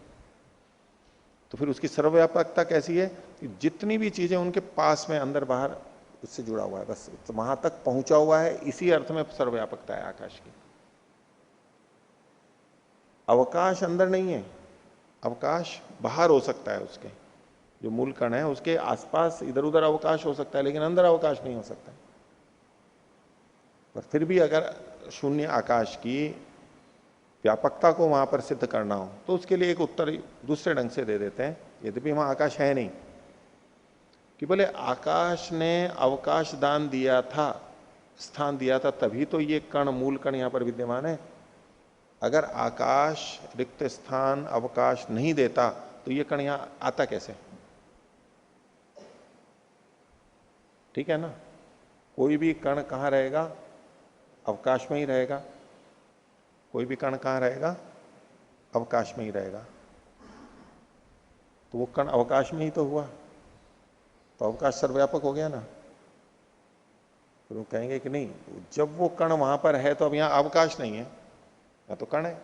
तो फिर उसकी सर्वव्यापकता कैसी है कि जितनी भी चीजें उनके पास में अंदर बाहर उससे जुड़ा हुआ है, बस तो वहां तक पहुंचा हुआ है, इसी अर्थ में सर्वव्यापकता है आकाश की। अवकाश अंदर नहीं है, अवकाश बाहर हो सकता है, उसके जो मूल कण है उसके आसपास इधर उधर अवकाश हो सकता है, लेकिन अंदर अवकाश नहीं हो सकता। पर फिर भी अगर शून्य आकाश की व्यापकता को वहां पर सिद्ध करना हो तो उसके लिए एक उत्तर दूसरे ढंग से दे देते हैं, यद्यपि वहां आकाश है नहीं, कि बोले आकाश ने अवकाश दान दिया था, स्थान दिया था, तभी तो ये कण, मूल कण यहां पर विद्यमान है। अगर आकाश रिक्त स्थान अवकाश नहीं देता तो ये कण यहां आता कैसे? ठीक है ना? कोई भी कण कहां रहेगा? अवकाश में ही रहेगा। कोई भी कण कहां रहेगा? अवकाश में ही रहेगा। तो वो कण अवकाश में ही तो हुआ, तो अवकाश सर्वव्यापक हो गया ना। तो वो कहेंगे कि नहीं, जब वो कण वहां पर है तो अब यहां अवकाश नहीं है, या तो कण है।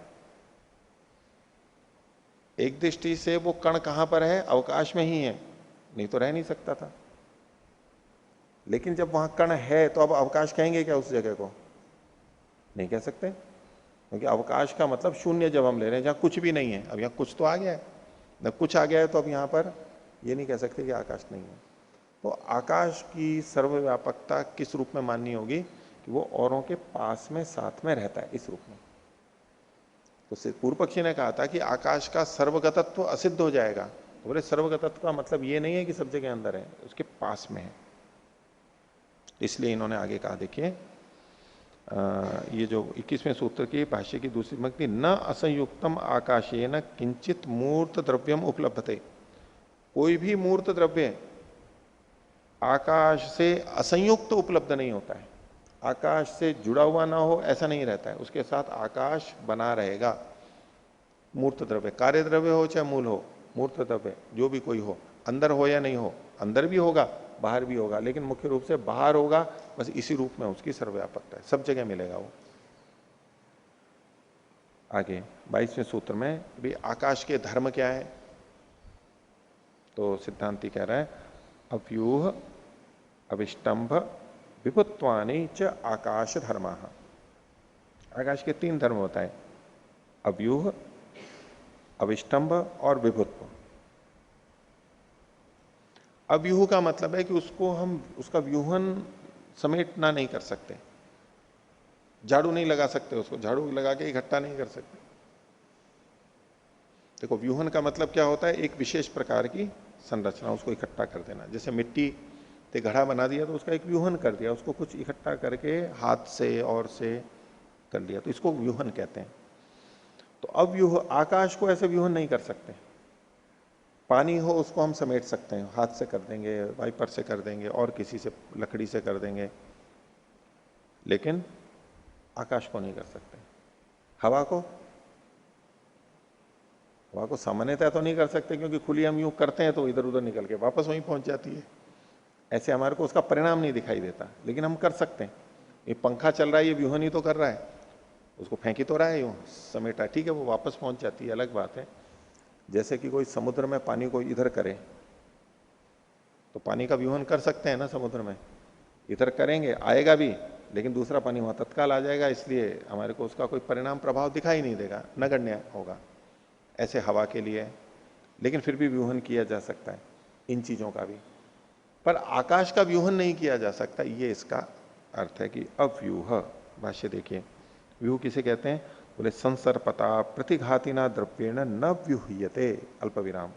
एक दृष्टि से वो कण कहां पर है? अवकाश में ही है, नहीं तो रह नहीं सकता था। लेकिन जब वहां कण है तो अब अवकाश कहेंगे क्या उस जगह को? नहीं कह सकते, क्योंकि अवकाश का मतलब शून्य जब हम ले रहे हैं, जहां कुछ भी नहीं है। अब यहां कुछ तो आ गया है, जब कुछ आ गया है तो अब यहां पर ये नहीं कह सकते कि आकाश नहीं है। तो आकाश की सर्वव्यापकता किस रूप में माननी होगी? कि वो औरों के पास में साथ में रहता है, इस रूप में। तो पूर्व पक्षी ने कहा था कि आकाश का सर्वगतत्व असिद्ध हो जाएगा। तो बोले सर्वगतत्व का मतलब ये नहीं है कि सब जगह अंदर है, उसके पास में है। इसलिए इन्होंने आगे कहा, देखिए ये जो 21वें सूत्र की भाष्य की दूसरी पंक्ति, न असंयुक्तम आकाशे न किंचित मूर्त द्रव्यम उपलब्धते। कोई भी मूर्त द्रव्य आकाश से असंयुक्त उपलब्ध नहीं होता है। आकाश से जुड़ा हुआ ना हो ऐसा नहीं रहता है, उसके साथ आकाश बना रहेगा। मूर्त द्रव्य, कार्य द्रव्य हो चाहे मूल हो, मूर्त द्रव्य जो भी कोई हो, अंदर हो या नहीं हो, अंदर भी होगा बाहर भी होगा, लेकिन मुख्य रूप से बाहर होगा, बस इसी रूप में उसकी सर्वव्यापकता है, सब जगह मिलेगा वो। आगे 22वें सूत्र में भी आकाश के धर्म क्या है? तो सिद्धांति कह रहा है, अव्यूह अविष्टंभ विभुत्वानि च आकाश धर्म। आकाश के 3 धर्म होता है, अव्यूह, अविष्टंभ और विभुत्व। अव्यूह का मतलब है कि उसको हम उसका व्यूहन समेटना नहीं कर सकते, झाड़ू नहीं लगा सकते, उसको झाड़ू लगा के इकट्ठा नहीं कर सकते। देखो व्यूहन का मतलब क्या होता है? एक विशेष प्रकार की संरचना, उसको इकट्ठा कर देना। जैसे मिट्टी से घड़ा बना दिया तो उसका एक व्यूहन कर दिया, उसको कुछ इकट्ठा करके हाथ से और से कर लिया, तो इसको व्यूहन कहते हैं। तो अव्यूह, आकाश को ऐसे व्यूहन नहीं कर सकते। पानी हो उसको हम समेट सकते हैं, हाथ से कर देंगे, वाइपर से कर देंगे, और किसी से लकड़ी से कर देंगे, लेकिन आकाश को नहीं कर सकते। हवा को, हवा को सामान्यतः तो नहीं कर सकते, क्योंकि खुली हम यूं करते हैं तो इधर उधर निकल के वापस वहीं पहुंच जाती है। ऐसे हमारे को उसका परिणाम नहीं दिखाई देता, लेकिन हम कर सकते हैं। ये पंखा चल रहा है, ये व्यूहन ही तो कर रहा है, उसको फेंकी तो रहा है यूं समेटा, ठीक है, वो वापस पहुंच जाती है, अलग बात है। जैसे कि कोई समुद्र में पानी को इधर करे तो पानी का व्यूहन कर सकते हैं ना, समुद्र में इधर करेंगे आएगा भी, लेकिन दूसरा पानी वहां तत्काल आ जाएगा, इसलिए हमारे को उसका कोई परिणाम प्रभाव दिखाई नहीं देगा, नगण्य होगा। ऐसे हवा के लिए, लेकिन फिर भी व्यूहन किया जा सकता है इन चीजों का भी। पर आकाश का व्यूहन नहीं किया जा सकता, ये इसका अर्थ है कि अव्यूह। भाष्य देखिए, व्यूह किसे कहते हैं? बोले संसर्पता प्रतिघातिना द्रव्येण न व्यूह्यते अल्प विराम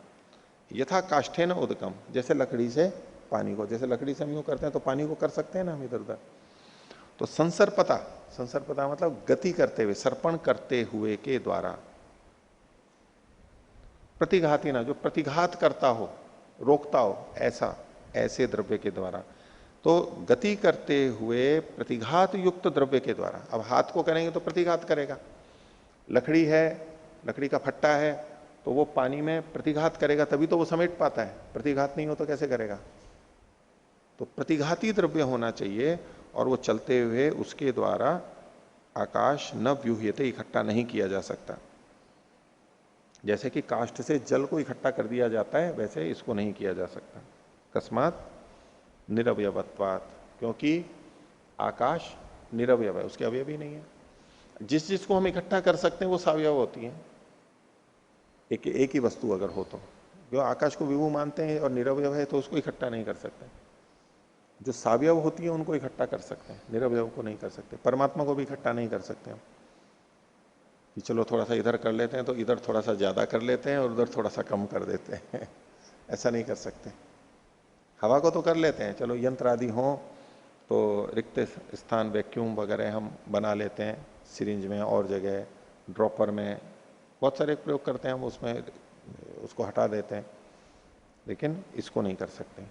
यथा काष्ठे न उदकम। जैसे लकड़ी से पानी को, जैसे लकड़ी से हम यूं करते हैं तो पानी को कर सकते हैं ना हम इधर उधर। तो संसर्पता, संसर्पता मतलब गति करते हुए, सर्पण करते हुए के द्वारा, प्रतिघाती ना, जो प्रतिघात करता हो, रोकता हो, ऐसा, ऐसे द्रव्य के द्वारा। तो गति करते हुए प्रतिघात युक्त द्रव्य के द्वारा। अब हाथ को करेंगे तो प्रतिघात करेगा, लकड़ी है, लकड़ी का फट्टा है, तो वो पानी में प्रतिघात करेगा तभी तो वो समेट पाता है, प्रतिघात नहीं हो तो कैसे करेगा? तो प्रतिघाती द्रव्य होना चाहिए, और वो चलते हुए उसके द्वारा आकाश न व्यूह्यते, इकट्ठा नहीं किया जा सकता। जैसे कि काष्ठ से जल को इकट्ठा कर दिया जाता है, वैसे इसको नहीं किया जा सकता। अकस्मात निरवयवत्वात्, क्योंकि आकाश निरवयव है, उसके अवयव ही नहीं है। जिस जिसको हम इकट्ठा कर सकते हैं वो सावयव होती है, एक ही वस्तु अगर हो तो। जो आकाश को विभू मानते हैं और निरवयव है तो उसको इकट्ठा नहीं कर सकते। जो सावयव होती है उनको इकट्ठा कर सकते हैं, निरवयव को नहीं कर सकते। परमात्मा को भी इकट्ठा नहीं कर सकते हम, कि चलो थोड़ा सा इधर कर लेते हैं तो इधर थोड़ा सा ज्यादा कर लेते हैं और उधर थोड़ा सा कम कर देते हैं ऐसा नहीं कर सकते। हवा को तो कर लेते हैं, चलो यंत्र आदि हो तो रिक्त स्थान वैक्यूम वगैरह हम बना लेते हैं, सिरिंज में और जगह, ड्रॉपर में बहुत सारे प्रयोग करते हैं हम, उसमें उसको हटा देते हैं, लेकिन इसको नहीं कर सकते।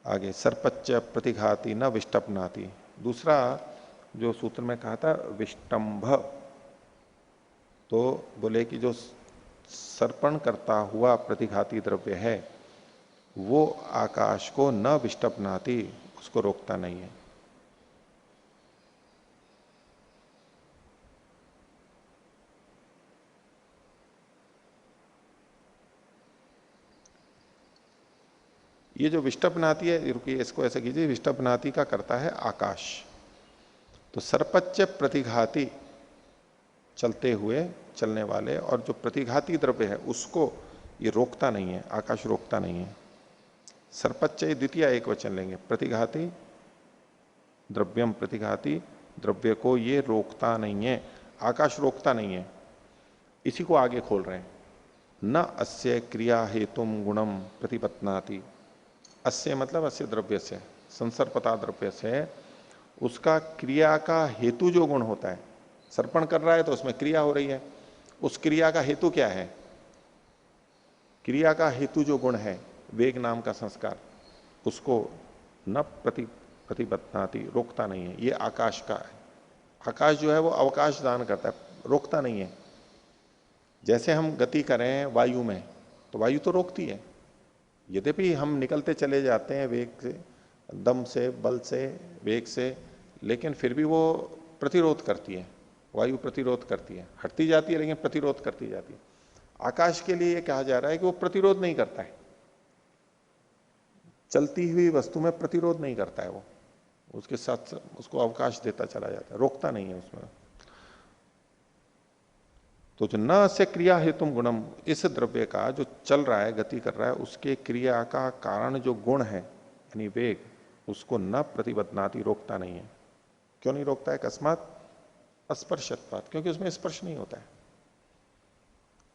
आगे सर्पच्च प्रतिघाती न विष्टपनाति। दूसरा जो सूत्र में कहा था विष्टंभ, तो बोले कि जो सर्पण करता हुआ प्रतिघाती द्रव्य है वो आकाश को न विष्टपनाति, उसको रोकता नहीं है। ये जो विष्टपनाति है, रुकिए इसको ऐसे कीजिए, विष्टपनाति का करता है आकाश। तो सर्पच्च प्रतिघाती, चलते हुए, चलने वाले, और जो प्रतिघाती द्रव्य है उसको ये रोकता नहीं है, आकाश रोकता नहीं है। सर्पच्च द्वितीय एक वचन लेंगे, प्रतिघाती द्रव्यम, प्रतिघाती द्रव्य को ये रोकता नहीं है, आकाश रोकता नहीं है। इसी को आगे खोल रहे हैं, न अस्य क्रिया हेतुम गुणम प्रतिपत्नाति। अस्य मतलब अस्य द्रव्य से, संसर्पता द्रव्य से उसका क्रिया का हेतु जो गुण होता है, सर्पण कर रहा है तो उसमें क्रिया हो रही है, उस क्रिया का हेतु क्या है? क्रिया का हेतु जो गुण है वेग नाम का संस्कार, उसको न प्रतिबद्धनाति, रोकता नहीं है। ये आकाश का है। आकाश जो है वो अवकाश दान करता है, रोकता नहीं है। जैसे हम गति करें वायु में तो वायु तो रोकती है, यद्यपि हम निकलते चले जाते हैं वेग से, दम से, बल से, वेग से, लेकिन फिर भी वो प्रतिरोध करती है, वायु प्रतिरोध करती है, हटती जाती है लेकिन प्रतिरोध करती जाती है। आकाश के लिए कहा जा रहा है कि वो प्रतिरोध नहीं करता है, चलती हुई वस्तु में प्रतिरोध नहीं करता है, वो उसके साथ उसको अवकाश देता चला जाता है, रोकता नहीं है उसमें। तो जो न से क्रिया हेतु गुणम, इस द्रव्य का जो चल रहा है, गति कर रहा है, उसके क्रिया का कारण जो गुण है यानी वेग, उसको न प्रतिबद्धनाति, रोकता नहीं है। क्यों नहीं रोकता है? अकस्मात स्पर्शत्वात्, क्योंकि उसमें स्पर्श नहीं होता है।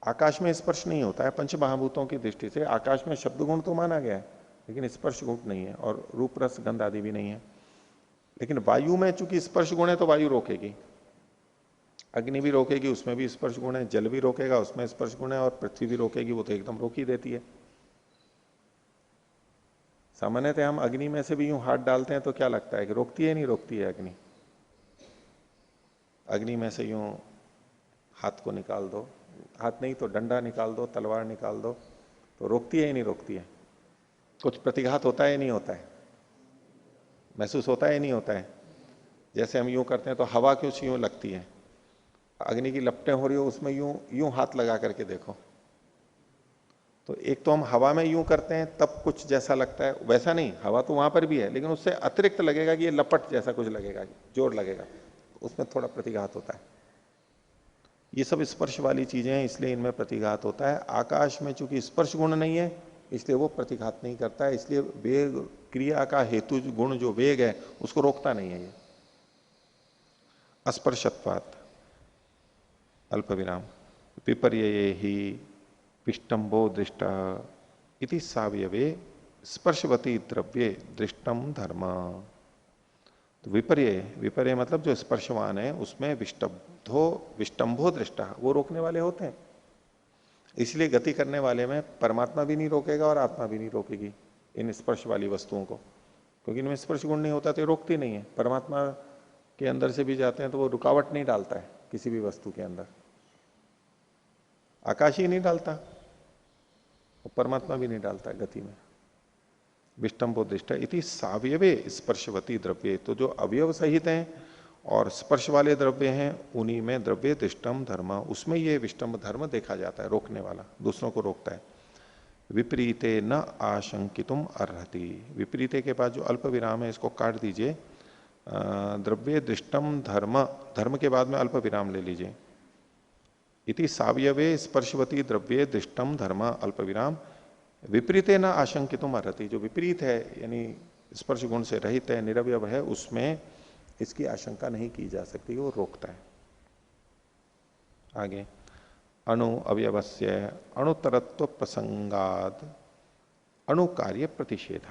आकाश में स्पर्श नहीं होता है। पंच महाभूतों की दृष्टि से आकाश में शब्द गुण तो माना गया है, लेकिन स्पर्श गुण नहीं है, और रूप रस गंध आदि भी नहीं है। लेकिन वायु में चूंकि स्पर्श गुण है तो वायु रोकेगी, अग्नि भी रोकेगी, उसमें भी स्पर्श गुण है, जल भी रोकेगा, उसमें स्पर्श गुण है, और पृथ्वी भी रोकेगी, वो तो एकदम रोक ही देती है। सामान्यतः हम अग्नि में से भी यूं हाथ डालते हैं तो क्या लगता है कि रोकती है नहीं रोकती है अग्नि? अग्नि में से यूं हाथ को निकाल दो, हाथ नहीं तो डंडा निकाल दो, तलवार निकाल दो, तो रोकती है या नहीं रोकती है? कुछ प्रतिघात होता है या नहीं होता है? महसूस होता है या नहीं होता है? जैसे हम यूं करते हैं तो हवा क्यों यूं लगती है? अग्नि की लपटें हो रही हो उसमें यूं यूं हाथ लगा करके देखो, तो एक तो हम हवा में यूं करते हैं तब कुछ जैसा लगता है, वैसा नहीं, हवा तो वहां पर भी है लेकिन उससे अतिरिक्त लगेगा कि ये लपट जैसा कुछ लगेगा, जोर लगेगा, उसमें थोड़ा प्रतिघात होता है। ये सब स्पर्श वाली चीजें हैं इसलिए इनमें प्रतिघात होता है। आकाश में चूंकि स्पर्श गुण नहीं है इसलिए वो प्रतिघात नहीं करता है, इसलिए वेग क्रिया का हेतु गुण जो वेग है उसको रोकता नहीं है ये। अस्पर्शत्वात् अल्प विराम विपर्य ही विष्टम्भो दृष्ट इति सावयवे स्पर्शवती द्रव्ये दृष्टम धर्म। तो विपर्य, विपर्य मतलब जो स्पर्शवान है उसमें विष्टम्भो दृष्टा, वो रोकने वाले होते हैं। इसलिए गति करने वाले में परमात्मा भी नहीं रोकेगा और आत्मा भी नहीं रोकेगी इन स्पर्श वाली वस्तुओं को, क्योंकि इनमें स्पर्श गुण नहीं होता तो ये रोकती नहीं है। परमात्मा के अंदर से भी जाते हैं तो वो रुकावट नहीं डालता है किसी भी वस्तु के अंदर, आकाश ही नहीं डालता और परमात्मा भी नहीं डालता है गति में। विष्टम्भोदिष्ट इति सावयवे स्पर्शवती द्रव्य, तो जो अवयव सहित हैं और स्पर्श वाले द्रव्य हैं उन्हीं में द्रव्य दृष्टम धर्म, उसमें ये विष्टम्भ धर्म देखा जाता है, रोकने वाला, दूसरों को रोकता है। विपरीते न आशंकितुम अर्हति, विपरीते के बाद जो अल्प विराम है इसको काट दीजिए। द्रव्य दृष्टम धर्म, धर्म के बाद में अल्प विराम ले लीजिए। इति सावयवे स्पर्शवती द्रव्ये दृष्टम धर्म अल्प विराम विपरीते न आशंकितुम अर्हति, जो विपरीत है यानी स्पर्श गुण से रहित है, निरवयव है, उसमें इसकी आशंका नहीं की जा सकती, वो रोकता है। आगे अणु अवयवस्य अणुतरत्व प्रसंगाद अणु कार्य प्रतिषेध।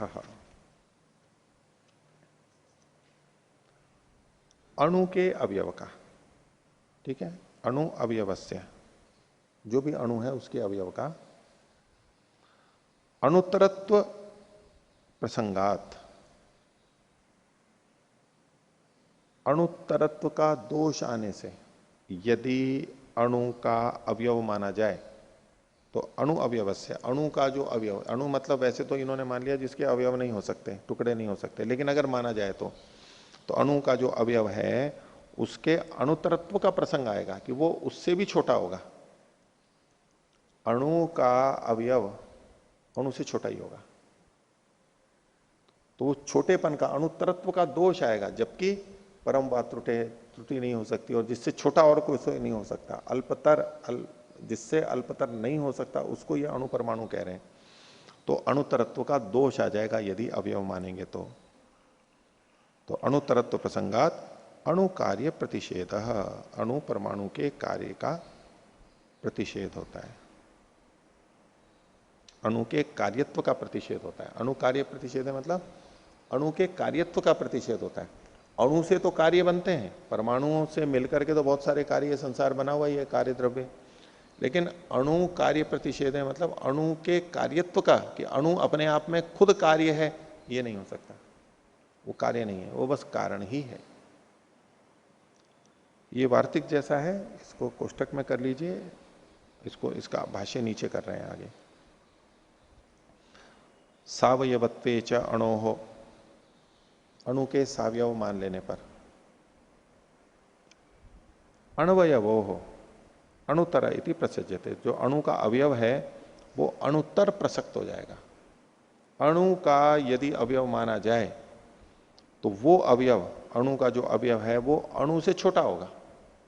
अणु के अवयव का, ठीक है, अणु अवयवस्य, जो भी अणु है उसके अवयव का अणुतरत्व प्रसंगात, अणुतरत्व का दोष आने से, यदि अणु का अवयव माना जाए तो अणु अवयवस्य, अणु का जो अवयव, अणु मतलब वैसे तो इन्होंने मान लिया जिसके अवयव नहीं हो सकते, टुकड़े नहीं हो सकते, लेकिन अगर माना जाए तो अणु का जो अवयव है उसके अणुतरत्व का प्रसंग आएगा कि वो उससे भी छोटा होगा। अणु का अवयव अणु से छोटा ही होगा, तो वो छोटेपन का अणुतरत्व का दोष आएगा, जबकि परम बात त्रुटि नहीं हो सकती और जिससे छोटा और कोई नहीं हो सकता, जिससे अल्पतर नहीं हो सकता उसको ये अणु परमाणु कह रहे हैं। तो अणुतरत्व का दोष आ जाएगा यदि अवयव मानेंगे तो अणुतरत्व प्रसंगात अणु कार्य प्रतिषेध, अणु परमाणु के कार्य का प्रतिषेध होता है, अणु के कार्यत्व का प्रतिषेध होता है। अणु कार्य प्रतिषेध है मतलब अणु के कार्यत्व का प्रतिषेध होता है। अणु से तो कार्य बनते हैं, परमाणुओं से मिलकर के तो बहुत सारे कार्य, संसार बना हुआ ही है कार्य द्रव्य, लेकिन अणु कार्य प्रतिषेध है मतलब अणु के कार्यत्व का, कि अणु अपने आप में खुद कार्य है, ये नहीं हो सकता, वो कार्य नहीं है, वो बस कारण ही है। ये वार्तिक जैसा है, इसको कोष्टक में कर लीजिए, इसको इसका भाष्य नीचे कर रहे हैं आगे। सावयवत्वे च अणोः, अणु के सावयव मान लेने पर, अणवयवो हो अणुतर इति प्रसज्यते, जो अणु का अवयव है वो अणुतर प्रसक्त हो जाएगा। अणु का यदि अवयव माना जाए तो वो अवयव, अणु का जो अवयव है वो अणु से छोटा होगा,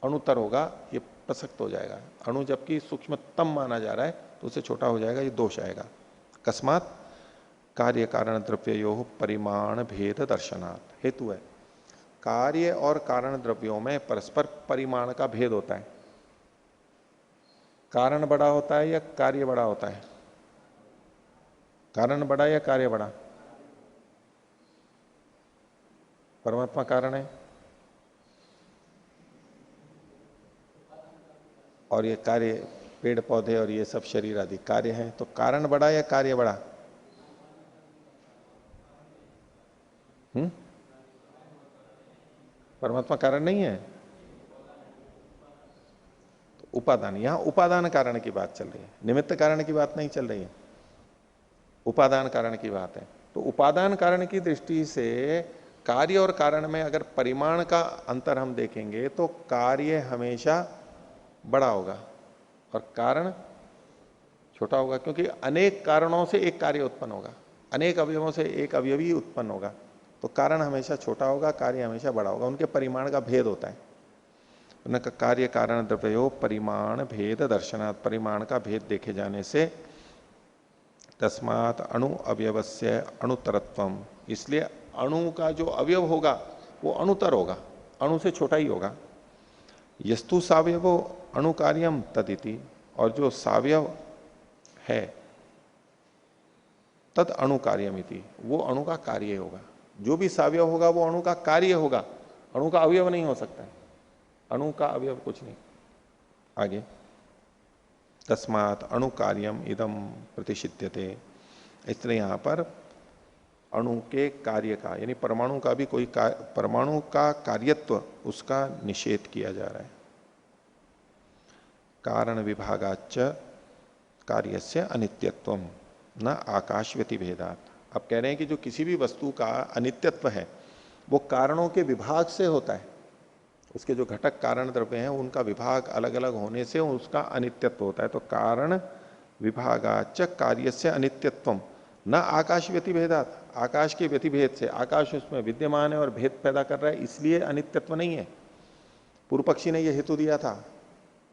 अणुतर होगा, ये प्रसक्त हो जाएगा। अणु जबकि सूक्ष्मतम माना जा रहा है तो उससे छोटा हो जाएगा, ये दोष आएगा। अकस्मात कार्य कारण द्रव्यो परिमाण भेद दर्शनात्, हेतु है कार्य और कारण द्रव्यों में परस्पर परिमाण का भेद होता है। कारण बड़ा होता है या कार्य बड़ा होता है? कारण बड़ा या कार्य बड़ा? परमात्मा कारण है और ये कार्य, पेड़ पौधे और ये सब शरीर आदि कार्य हैं, तो कारण बड़ा या कार्य बड़ा? परमात्मा कारण नहीं है तो उपादान, यहां उपादान कारण की बात चल रही है, निमित्त कारण की बात नहीं चल रही है, उपादान कारण की बात है। तो उपादान कारण की दृष्टि से कार्य और कारण में अगर परिमाण का अंतर हम देखेंगे तो कार्य हमेशा बड़ा होगा और कारण छोटा होगा, क्योंकि अनेक कारणों से एक कार्य उत्पन्न होगा, अनेक अवयवों से एक अवयवी उत्पन्न होगा, तो कारण हमेशा छोटा होगा, कार्य हमेशा बड़ा होगा, उनके परिमाण का भेद होता है। उनका कार्य कारण द्रव्यो परिमाण भेद दर्शनात्, परिमाण का भेद देखे जाने से तस्मात् अणु अवयवस्य अणुतरत्वम, इसलिए अणु का जो अवयव होगा वो अणुतर होगा, अणु से छोटा ही होगा। यस्तु सावयवो अणु कार्यम तदिति, और जो सावयव है तद अणु कार्यमिति, वो अणु का कार्य होगा, जो भी सावयव होगा वो अणु का कार्य होगा, अणु का अवयव नहीं हो सकता है, अणु का अवयव कुछ नहीं। आगे तस्मात् अणु कार्यम इदम प्रतिषिध्यते, इसलिए यहां पर अणु के कार्य का यानी परमाणु का भी कोई परमाणु का कार्यत्व उसका निषेध किया जा रहा है। कारण विभागाच कार्यस्य अनित्यत्वम न आकाश व्यतिभेदात, अब कह रहे हैं कि जो किसी भी वस्तु का अनित्यत्व है वो कारणों के विभाग से होता है, उसके जो घटक कारण द्रव्य हैं उनका विभाग अलग अलग होने से उसका अनित्यत्व होता है। तो कारण विभागाच कार्यस्य अनित्यत्वम न आकाश व्यतिभेदात, आकाश के व्यतिभेद से, आकाश उसमें विद्यमान है और भेद पैदा कर रहा है इसलिए अनित्यत्व नहीं है। पूर्व पक्षी ने यह हेतु दिया था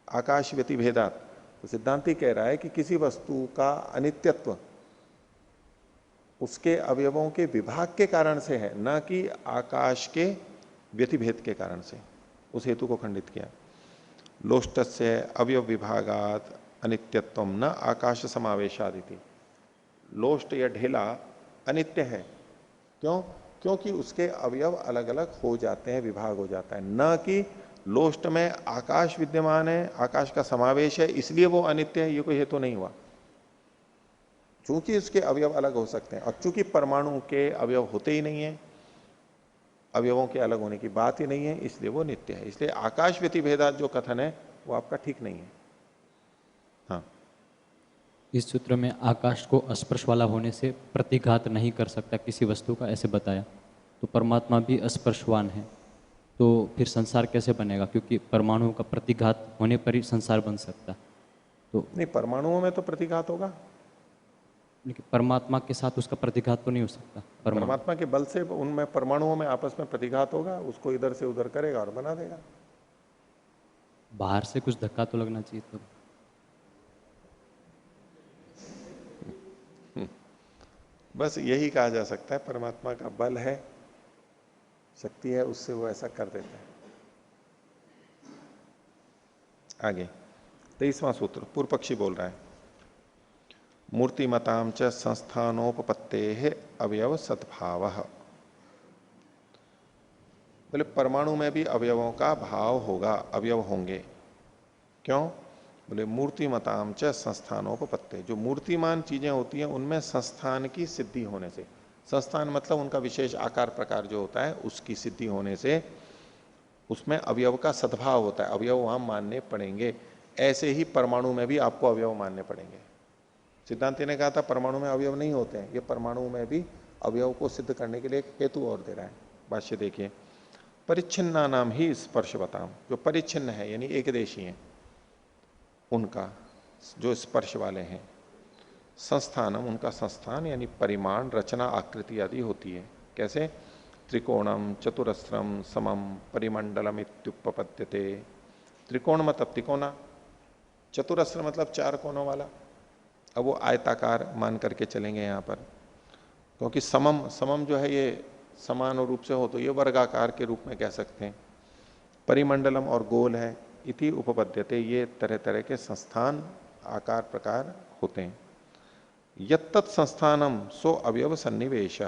आकाश व्यतिभेदात, तो सिद्धांति कह रहा है कि किसी वस्तु का अनित्यत्व उसके अवयवों के विभाग के कारण से है, न कि आकाश के व्यतिभेद के कारण से, उस हेतु को खंडित किया। लोष्टस्य अवयव विभागात अनित्यत्वम न आकाश समावेशादिति, लोष्ट या ढेला अनित्य है, क्यों? क्योंकि उसके अवयव अलग अलग हो जाते हैं, विभाग हो जाता है, न कि लोष्ट में आकाश विद्यमान है, आकाश का समावेश है इसलिए वो अनित्य है, ये कोई हेतु नहीं हुआ। चूंकि उसके अवयव अलग हो सकते हैं और चूंकि परमाणु के अवयव होते ही नहीं है, अवयवों के अलग होने की बात ही नहीं है, इसलिए वो नित्य है। इसलिए आकाश व्यतिभेदात जो कथन है वो आपका ठीक नहीं है। हाँ, इस सूत्र में आकाश को स्पर्श वाला होने से प्रतिघात नहीं कर सकता किसी वस्तु का, ऐसे बताया। तो परमात्मा भी स्पर्शवान है, तो फिर संसार कैसे बनेगा? क्योंकि परमाणुओं का प्रतिघात होने पर ही संसार बन सकता। तो नहीं, परमाणुओं में तो प्रतिघात होगा, लेकिन परमात्मा के साथ उसका प्रतिघात तो नहीं हो सकता। परमात्मा के बल से उनमें परमाणुओं में आपस में प्रतिघात होगा, उसको इधर से उधर करेगा और बना देगा। बाहर से कुछ धक्का तो लगना चाहिए तब। बस यही कहा जा सकता है, परमात्मा का बल है, शक्ति है, उससे वो ऐसा कर देता है। आगे 23वां सूत्र, पूर्व पक्षी बोल रहा है, मूर्तिमताम च संस्थानोपपत्ते अवयव सद्भाव, बोले परमाणु में भी अवयवों का भाव होगा, अवयव होंगे, क्यों? बोले मूर्तिमताम च संस्थानोपपत्ते, जो मूर्तिमान चीजें होती हैं उनमें संस्थान की सिद्धि होने से, संस्थान मतलब उनका विशेष आकार प्रकार जो होता है उसकी सिद्धि होने से उसमें अवयव का सद्भाव होता है, अवयव वहां मानने पड़ेंगे। ऐसे ही परमाणु में भी आपको अवयव मानने पड़ेंगे। सिद्धांति ने कहा था परमाणु में अवयव नहीं होते हैं, ये परमाणु में भी अवयव को सिद्ध करने के लिए एक हेतु और दे रहा है। भाष्य देखिए, परिच्छिन्ना नाम ही स्पर्शवताम, जो परिच्छिन्न है यानी एकदेशी है उनका जो स्पर्श वाले हैं, संस्थानम उनका संस्थान यानी परिमाण, रचना, आकृति आदि होती है। कैसे? त्रिकोणम चतुरस्रम समम परिमंडलम इत्युपपद्यते, त्रिकोण मतलब तिकोना, चतुरस्र मतलब चार कोनों वाला, अब वो आयताकार मान करके चलेंगे यहाँ पर, क्योंकि समम, समम जो है ये समान रूप से हो तो ये वर्गाकार के रूप में कह सकते हैं। परिमंडलम और गोल है, इति उपपद्यते, ये तरह तरह के संस्थान आकार प्रकार होते हैं। यत्तत् संस्थानम सो अवयव सन्निवेश,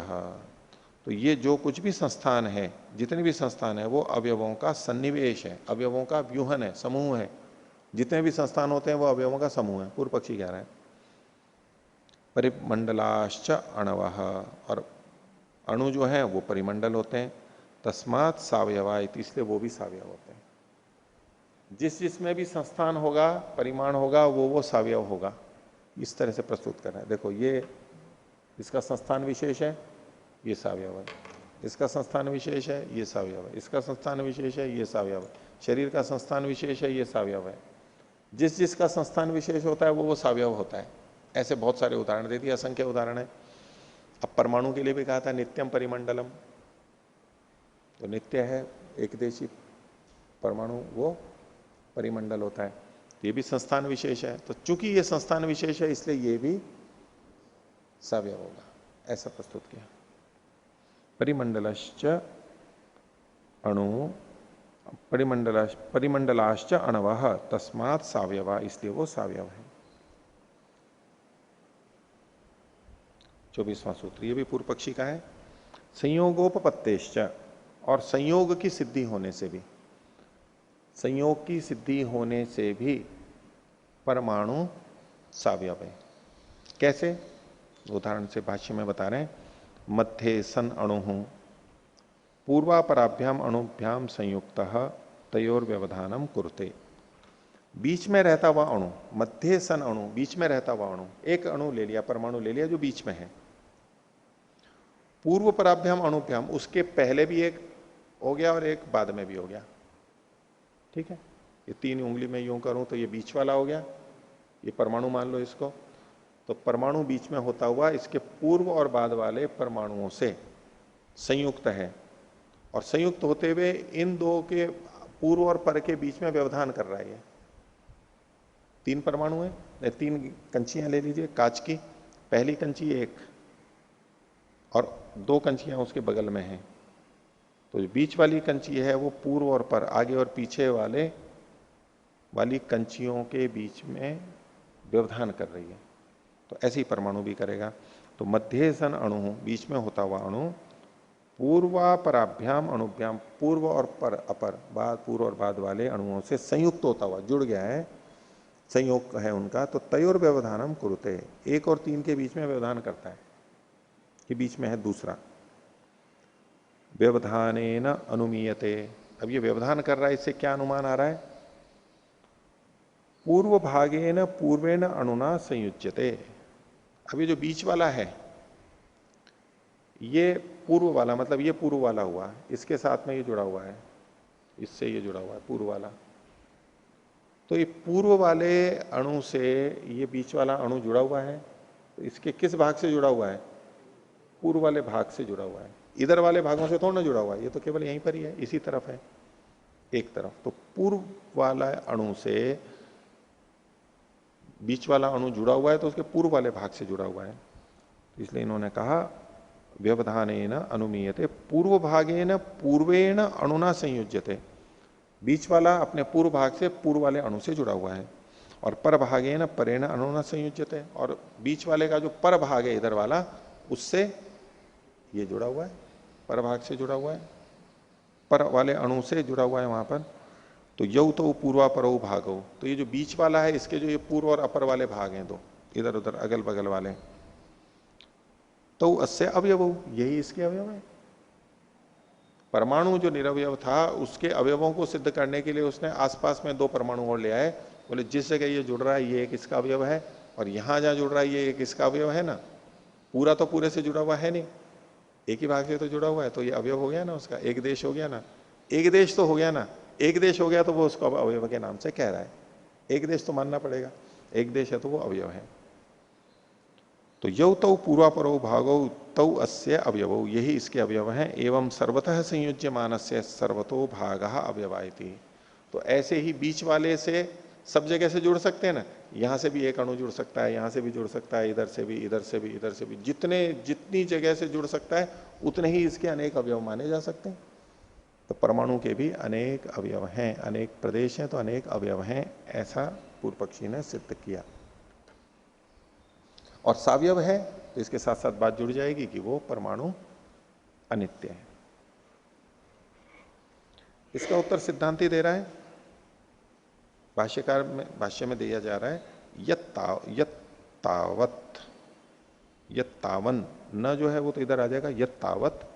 तो ये जो कुछ भी संस्थान है, जितने भी संस्थान है वो अवयवों का सन्निवेश है, अवयवों का व्यूहन है, समूह है। जितने भी संस्थान होते हैं वो अवयवों का समूह है, पूर्व पक्षी कह रहा है। परिमंडलाश्च अणवः, और अणु जो है वो परिमंडल होते हैं, तस्मात सावयवा, इसलिए वो भी सावयव होते हैं। जिस जिसमें भी संस्थान होगा, परिमाण होगा, वो सावयव होगा। इस तरह से प्रस्तुत करना है। देखो ये इसका संस्थान विशेष है, ये सावयव है। इसका संस्थान विशेष है, ये सावयव है। इसका संस्थान विशेष है, ये सावयव है। शरीर का संस्थान विशेष है, ये सावयव है। जिस जिसका संस्थान विशेष होता है वो सावयव होता है। ऐसे बहुत सारे उदाहरण दे दिए, असंख्य उदाहरण है। अब परमाणु के लिए भी कहा था नित्यम परिमंडलम, तो नित्य है, एकदेशी परमाणु वो परिमंडल होता है। ये भी संस्थान विशेष है, तो चूंकि ये संस्थान विशेष है इसलिए ये भी सावयव होगा, ऐसा प्रस्तुत किया। परिमंडलश्च अणु परिमंडलाश्च अणवः तस्मात् सावयवा, इसलिए वो सावयव है। 24वां सूत्र, ये भी पूर्व पक्षी का है। संयोगोपपत्तेश्च, और संयोग की सिद्धि होने से भी, संयोग की सिद्धि होने से भी परमाणु सावयव है। कैसे? उदाहरण से भाष्य में बता रहे हैं। मध्य सन अणु पूर्वापराभ्याम अणुभ्याम संयुक्त तयोर व्यवधानम कुरुते। बीच में रहता हुआ अणु, मध्य सन अणु, बीच में रहता हुआ अणु, एक अणु ले लिया, परमाणु ले लिया जो बीच में है। पूर्व पराभ्याम अणुभ्याम, उसके पहले भी एक हो गया और एक बाद में भी हो गया। ठीक है, ये 3 उंगली में यूं करूं तो ये बीच वाला हो गया, ये परमाणु मान लो इसको। तो परमाणु बीच में होता हुआ इसके पूर्व और बाद वाले परमाणुओं से संयुक्त है, और संयुक्त होते हुए इन दो के पूर्व और पर के बीच में व्यवधान कर रहा है। ये 3 परमाणु है, 3 कंचियां ले लीजिए कांच की, पहली कंची एक और 2 कंचियां उसके बगल में हैं। तो जो बीच वाली कंची है वो पूर्व और पर, आगे और पीछे वाली कंचियों के बीच में व्यवधान कर रही है। तो ऐसे ही परमाणु भी करेगा। तो मध्य सन अणु, बीच में होता हुआ अणु, पूर्वापराभ्याम अणुभ्याम, पूर्व और पर, अपर, बाद, पूर्व और बाद वाले अणुओं से संयुक्त होता हुआ, जुड़ गया है, संयोग है उनका। तो तयोर व्यवधानम कुरुते, 1 और 3 के बीच में व्यवधान करता है, कि बीच में है दूसरा। व्यवधानेन अनुमीयते, अब ये व्यवधान कर रहा है, इससे क्या अनुमान आ रहा है? पूर्व भागेन पूर्वेण अणुना संयुज्यते। अब ये जो बीच वाला है, ये पूर्व वाला, मतलब ये पूर्व वाला हुआ, इसके साथ में ये जुड़ा हुआ है, इससे ये जुड़ा हुआ है पूर्व वाला। तो ये पूर्व वाले अणु से ये बीच वाला अणु जुड़ा हुआ है, तो इसके किस भाग से जुड़ा हुआ है? पूर्व वाले भाग से जुड़ा हुआ है। इधर वाले भागों से थोड़ा ना जुड़ा हुआ है, ये तो केवल यहीं पर ही है, इसी तरफ है, एक तरफ। तो पूर्व वाला अणु से बीच वाला अणु जुड़ा हुआ है, तो उसके पूर्व वाले भाग से जुड़ा हुआ है। इसलिए इन्होंने कहा व्यवधानेन अनुमीयते, पूर्व भागेन पूर्वेण अणुना संयुज्यते, बीच वाला अपने पूर्व भाग से पूर्व वाले अणु से जुड़ा हुआ है। और पर भागेन परेण अणुना संयुज्यते, और बीच वाले का जो पर भाग है इधर वाला, उससे ये जुड़ा हुआ है, पर भाग से जुड़ा हुआ है, पर वाले अणु से जुड़ा हुआ है वहां पर। तो यौ तो पूर्वा परो भागो, तो ये जो बीच वाला है इसके जो ये पूर्व और अपर वाले भाग हैं, दो इधर उधर अगल बगल वाले, तो अस्य अवयव, यही इसके अवयव है। परमाणु जो निरवयव था उसके अवयवों को सिद्ध करने के लिए उसने आसपास में 2 परमाणु और ले आए। बोले जिस जगह ये जुड़ रहा है ये एक इसका अवयव है, और यहां जहां जुड़ रहा है ये एक इसका अवयव है ना। पूरा तो पूरे से जुड़ा हुआ है नहीं, एक ही भाग से तो जुड़ा हुआ है, तो ये अवयव हो गया ना उसका, एक देश हो गया ना, एक देश तो हो गया ना, एक देश हो गया तो वो उसको अवयव के नाम से कह रहा है। एक देश तो मानना पड़ेगा, एक देश है तो वो अवयव है। तो यौ तौ पूर्वापरो भागौ तौ अस्य अवयवौ, यही इसके अवयव हैं। एवं सर्वतः संयुज्य मानस्य सर्वतो भागः अवयवायति, तो ऐसे ही बीच वाले से सब जगह से जुड़ सकते हैं ना, यहां से भी एक अणु जुड़ सकता है, यहां से भी जुड़ सकता है, इधर से भी, इधर से भी, इधर से भी, जितनी जगह से जुड़ सकता है उतने ही इसके अनेक अवयव माने जा सकते हैं। तो परमाणु के भी अनेक अवयव हैं, अनेक प्रदेश हैं तो अनेक अवयव हैं, ऐसा पूर्व पक्षी ने सिद्ध किया। और सावयव है तो इसके साथ साथ बात जुड़ जाएगी कि वो परमाणु अनित्य है। इसका उत्तर सिद्धांति दे रहा है, भाष्यकार में, भाष्य में दिया जा रहा है, यत्तावत यत तावन, न जो है वो तो इधर आ जाएगा, यत तावत,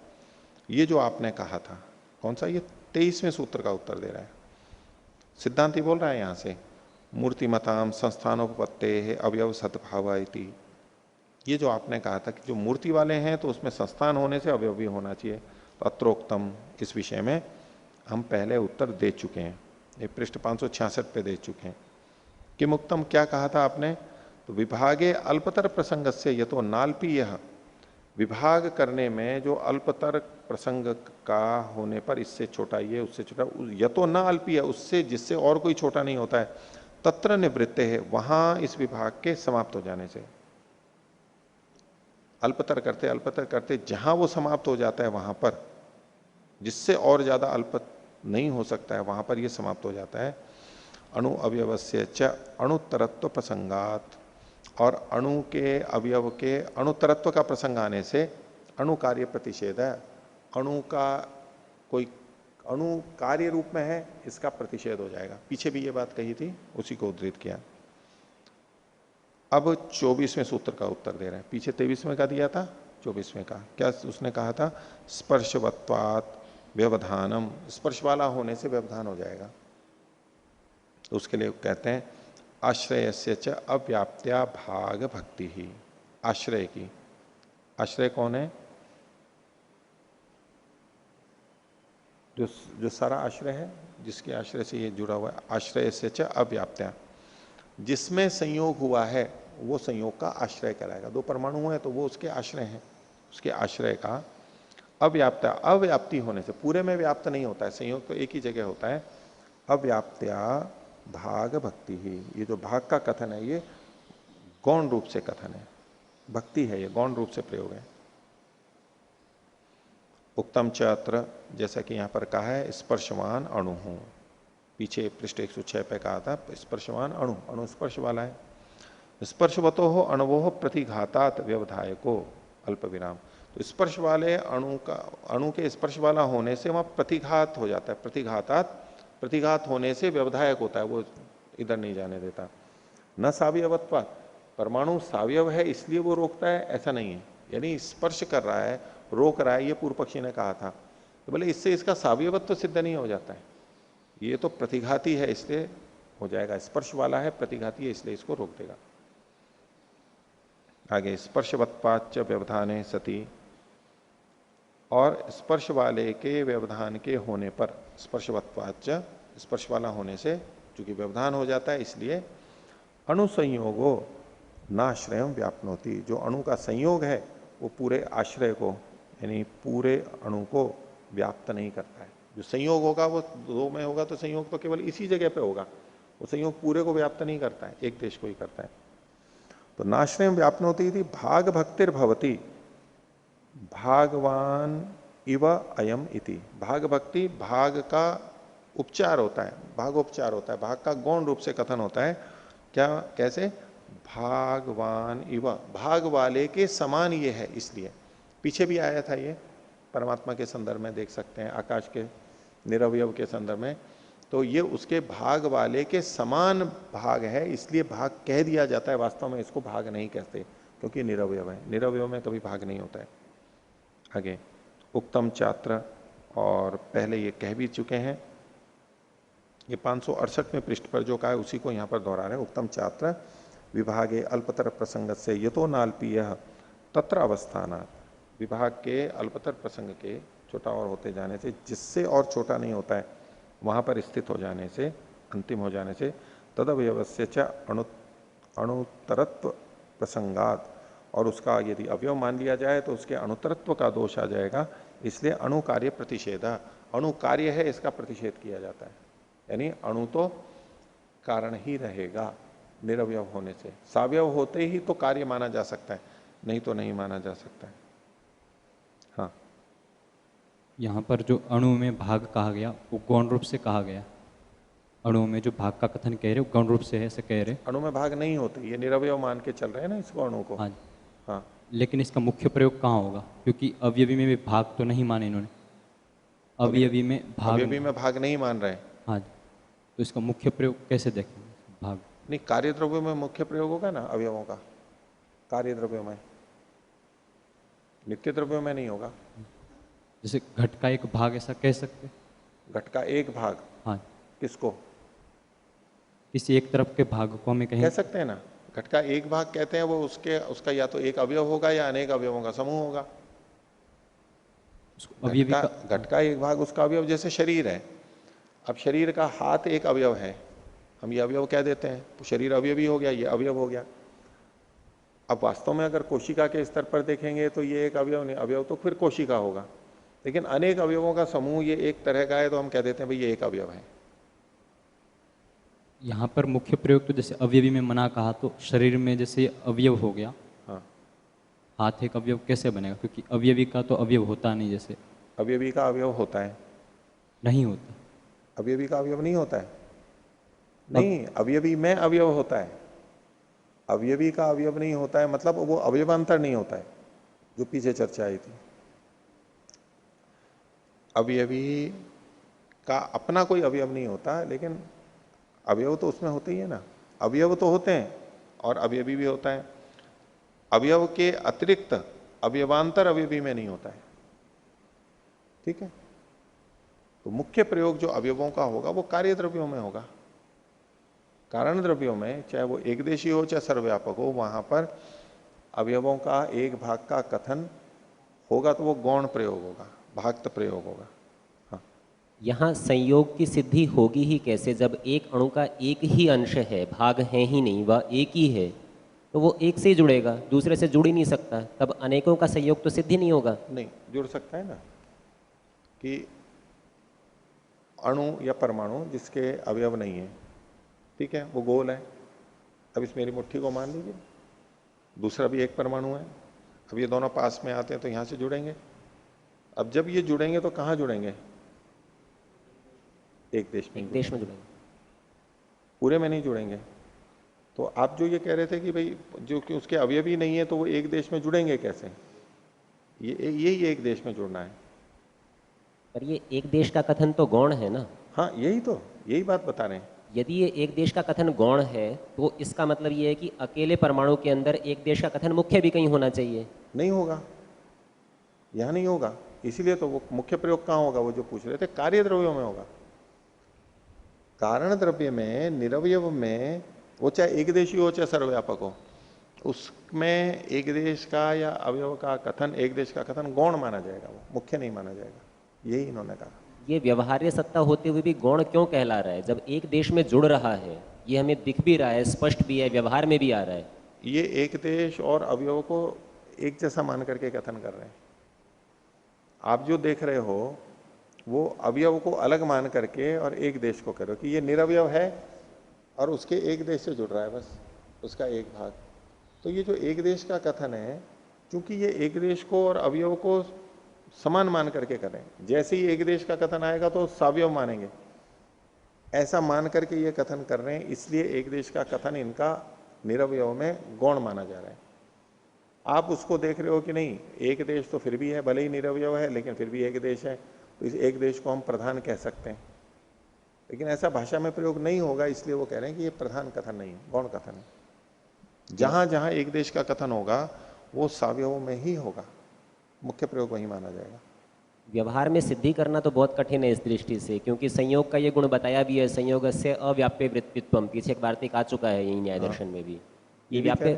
ये जो आपने कहा था, कौन सा, ये 23वें सूत्र का उत्तर दे रहा है। सिद्धांति बोल रहा है यहां से, मूर्तिमताम संस्थानोपत्ते है अवयव सद्भाव इति। ये जो आपने कहा था कि जो मूर्ति वाले हैं तो उसमें संस्थान होने से अवयव भी होना चाहिए, तो अत्रोक्तम, इस विषय में हम पहले उत्तर दे चुके हैं, ये पृष्ठ 566 पे दे चुके हैं। कि मुक्तम, क्या कहा था आपने, तो विभागे अल्पतर प्रसंग से ये तो नाल्पी, यह विभाग करने में जो अल्पतर प्रसंग का होने पर इससे छोटा ये उससे छोटा, यह तो न अल्पी है, उससे जिससे और कोई छोटा नहीं होता है, तत्र निवृत्ते है, वहां इस विभाग के समाप्त हो जाने से, अल्पतर करते जहां वो समाप्त हो जाता है वहां पर, जिससे और ज्यादा अल्प नहीं हो सकता है वहां पर ये समाप्त हो जाता है। अणु अवयवस्य च अणुतरत्व प्रसंगात, और अणु के अवयव के अणुतरत्व का प्रसंग आने से अणु कार्य प्रतिषेध है, अणु का कोई अणु कार्य रूप में है इसका प्रतिषेध हो जाएगा। पीछे भी ये बात कही थी, उसी को उद्धृत किया। अब 24वें सूत्र का उत्तर दे रहे हैं, पीछे 23वें का दिया था, 24वें का क्या उसने कहा था, स्पर्शवत्वात् व्यवधानम, स्पर्श वाला होने से व्यवधान हो जाएगा। तो उसके लिए कहते हैं आश्रय से च अव्याप्त्या भाग भक्ति ही, आश्रय की, आश्रय कौन है, जो सारा आश्रय है, जिसके आश्रय से ये जुड़ा हुआ है, आश्रय से च अव्याप्त्या, जिसमें संयोग हुआ है वो संयोग का आश्रय कहलाएगा। दो परमाणु है तो वो उसके आश्रय हैं, उसके आश्रय का अव्याप्त्या, अव्याप्ति होने से, पूरे में व्याप्त नहीं होता है, संयोग तो एक ही जगह होता है, अव्याप्त्या भाग भक्ति ही, ये जो भाग का कथन है ये गौण रूप से कथन है, भक्ति है ये गौण रूप से प्रयोग है। उक्तम चात्र, जैसा कि यहां पर कहा है, स्पर्शवान अणु हूं, पीछे पृष्ठ 106 पे कहा था स्पर्शवान अणु, अणु स्पर्श वाला है, स्पर्शवतो हो अणवो प्रतिघातात व्यवधायको अल्प विराम, तो स्पर्श वाले अणु का, अणु के स्पर्श वाला होने से वहां प्रतिघात हो जाता है, प्रतिघातात, प्रतिघात होने से व्यवधायक होता है, वो इधर नहीं जाने देता। न सावयवत्वात्, परमाणु सावयव है इसलिए वो रोकता है, ऐसा नहीं है, यानी स्पर्श कर रहा है रोक रहा है, ये पूर्व पक्षी ने कहा था, तो बोले इससे इसका सावयवत्व तो सिद्ध नहीं हो जाता है, ये तो प्रतिघाती है इसलिए हो जाएगा, स्पर्श वाला है प्रतिघाती है इसलिए इसको रोक देगा। आगे स्पर्शवत्पाच्च व्यवधाने सती, और स्पर्श वाले के व्यवधान के होने पर, स्पर्शवत्पाच्च, स्पर्श वाला होने से चूंकि व्यवधान हो जाता है इसलिए अणुसंयोगो नाश्रयम व्याप्नोति, जो अणु का संयोग है वो पूरे आश्रय को, यानी पूरे अणु को व्याप्त नहीं करता है। जो संयोग होगा वो दो में होगा तो संयोग तो केवल इसी जगह पे होगा, वो संयोग पूरे को व्याप्त नहीं करता है, एक देश को ही करता है। तो नाश्रयम व्याप्नोति थी भाग भक्तिर भवती, भागवान इव अयम इति, भाग भक्ति, भाग का उपचार होता है, भागोपचार होता है, भाग का गौण रूप से कथन होता है, क्या कैसे, भागवान इव, भाग वाले के समान ये है, इसलिए पीछे भी आया था ये, परमात्मा के संदर्भ में देख सकते हैं, आकाश के निरवयव के संदर्भ में, तो ये उसके भाग वाले के समान भाग है, इसलिए भाग कह दिया जाता है, वास्तव में इसको भाग नहीं कहते क्योंककि निरवयव है, निरवयव में कभी भाग नहीं होता है। आगे उक्तम चात्र, और पहले ये कह भी चुके हैं, ये 568वें पृष्ठ पर जो कहा है उसी को यहां पर दोहरा रहे हैं। उक्तम चात्र विभागे अल्पतर प्रसंग से यतो नाल्पीय तत्र अवस्थानात्, विभाग के अल्पतर प्रसंग के छोटा और होते जाने से, जिससे और छोटा नहीं होता है वहां पर स्थित हो जाने से, अंतिम हो जाने से, तदवयवस्य च अणुतरत्व प्रसंगात, और उसका यदि अवयव मान लिया जाए तो उसके अणुतरत्व का दोष आ जाएगा, इसलिए अणु कार्य प्रतिषेध, अणु कार्य है इसका प्रतिषेध किया जाता है, यानी अणु तो कारण ही रहेगा निरवयव होने से, सावयव होते ही तो कार्य माना जा सकता है, नहीं तो नहीं माना जा सकता है। हाँ, यहाँ पर जो अणु में भाग कहा गया वो गौण रूप से कहा गया, अणु में जो भाग का कथन कह रहे हो गौण रूप से है ऐसे कह रहे। अणु में भाग नहीं होते, ये निरवयव मान के चल रहे हैं ना इसको, अणु को। हाँ, हाँ, लेकिन इसका मुख्य प्रयोग कहाँ होगा, क्योंकि अवयवी में भी भाग तो नहीं माने इन्होंने, अवयवी में भाग, अवयवी में भाग नहीं मान रहे। हाँ, तो इसका मुख्य प्रयोग कैसे देखेंगे भाग, नहीं, कार्य द्रव्य में मुख्य प्रयोग होगा ना अवयवों का, कार्य द्रव्य में नित्य द्रव्यों में नहीं होगा। जैसे घट का एक भाग ऐसा कह सकते? घट का एक भाग हाँ, किसको किसी एक तरफ के भाग को हमें कह कहें। सकते हैं ना? घट का एक भाग कहते हैं वो उसका या तो एक अवयव होगा या अनेक अवयवों का समूह होगा। उसको अवयवी का। घट का एक भाग उसका अवयव, जैसे शरीर है। अब शरीर का हाथ एक अवयव है, हम ये अवयव कह देते हैं, तो शरीर अवयवी हो गया, ये अवयव हो गया। अब वास्तव में अगर कोशिका के स्तर पर देखेंगे तो ये एक अवयव नहीं, अवयव तो फिर कोशिका होगा। लेकिन अनेक अवयवों का समूह ये एक तरह का है, तो हम कह देते हैं भाई ये एक अवयव है। यहाँ पर मुख्य प्रयोग तो जैसे अवयवी में मना कहा, तो शरीर में जैसे अवयव हो गया, हाँ, हाथ एक अवयव कैसे बनेगा? क्योंकि अवयवी का तो अवयव होता नहीं, जैसे अवयवी का अवयव होता है। नहीं होता। अवयवी का अवयव नहीं होता है? नहीं, अवयवी में अवयव होता है। अवयवी का अवयव नहीं होता है मतलब वो अवयवांतर नहीं होता है, जो पीछे चर्चा आई थी। अवयवी का अपना कोई अवयव नहीं होता, लेकिन अवयव तो उसमें होते ही है ना। अवयव तो होते हैं और अवयवी भी होता है। अवयव के अतिरिक्त अवयवांतर अवयवी में नहीं होता है। ठीक है? तो मुख्य प्रयोग जो अवयवों का होगा वो कार्य द्रव्यों में होगा। कारण द्रव्यों में, चाहे वो एकदेशी हो चाहे सर्वव्यापक हो, वहां पर अवयवों का एक भाग का कथन होगा तो वो गौण प्रयोग होगा, भाक्त प्रयोग होगा। हाँ, यहाँ संयोग की सिद्धि होगी ही कैसे जब एक अणु का एक ही अंश है, भाग है ही नहीं, वह एक ही है, तो वो एक से ही जुड़ेगा, दूसरे से जुड़ ही नहीं सकता, तब अनेकों का संयोग तो सिद्ध ही नहीं होगा। नहीं जुड़ सकता है ना, कि अणु या परमाणु जिसके अवयव नहीं है, ठीक है, वो गोल है। अब इस मेरी मुट्ठी को मान लीजिए, दूसरा भी एक परमाणु है। अब ये दोनों पास में आते हैं तो यहां से जुड़ेंगे। अब जब ये जुड़ेंगे तो कहां जुड़ेंगे? एक देश में एक देश में जुड़ेंगे। पूरे में नहीं जुड़ेंगे। तो आप जो ये कह रहे थे कि भाई जो कि उसके अवयव ही नहीं है तो वो एक देश में जुड़ेंगे कैसे? यही एक देश में जुड़ना है। पर ये एक देश का कथन तो गौण है ना। हाँ, यही बात बता रहे हैं। यदि ये एक देश का कथन गौण है तो इसका मतलब ये है कि अकेले परमाणु के अंदर एक देश का कथन मुख्य भी कहीं होना चाहिए। नहीं होगा, यहां नहीं होगा। इसीलिए तो वो मुख्य प्रयोग कहां होगा, वो जो पूछ रहे थे, कार्य द्रव्यों में होगा। कारण द्रव्य में, निरवयव में, वो चाहे एक देशी हो चाहे सर्वव्यापक हो, उसमें एक देश का या अवयव का कथन, एक देश का कथन गौण माना जाएगा, वो मुख्य नहीं माना जाएगा। यही इन्होंने कहा। ये व्यवहार्य सत्ता होते हुए भी गौण क्यों कहला रहा है जब एक देश में जुड़ रहा है? ये हमें दिख भी रहा है, स्पष्ट भी है, व्यवहार में भी आ रहा है। ये एक देश और अवयव को एक जैसा मान करके कथन कर रहे हैं। आप जो देख रहे हो वो अवयव को अलग मान करके और एक देश को करो कि ये निरवयव है और उसके एक देश से जुड़ रहा है, बस उसका एक भाग। तो ये जो एक देश का कथन है, क्योंकि ये एक देश को और अवयव को समान मान करके करें, जैसे ही एक देश का कथन आएगा तो सावयव मानेंगे, ऐसा मान करके ये कथन कर रहे हैं। इसलिए एक देश का कथन इनका निरवयव में गौण माना जा रहा है। आप उसको देख रहे हो कि नहीं, एक देश तो फिर भी है, भले ही निरवयव है लेकिन फिर भी एक देश है, तो इस एक देश को हम प्रधान कह सकते हैं। लेकिन ऐसा भाषा में प्रयोग नहीं होगा, इसलिए वो कह रहे हैं कि ये प्रधान कथन नहीं है, गौण कथन है। जहां जहां एक देश का कथन होगा वो सावयव में ही होगा, मुख्य प्रयोग वही माना जाएगा। व्यवहार में सिद्धि करना तो बहुत कठिन है इस दृष्टि से, क्योंकि संयोग का ये गुण बताया भी है, संयोग से अव्याप्य वृत्तित्वम, पीछे एक वार्तिक आ चुका है यही न्याय दर्शन में भी। ये व्याप्य,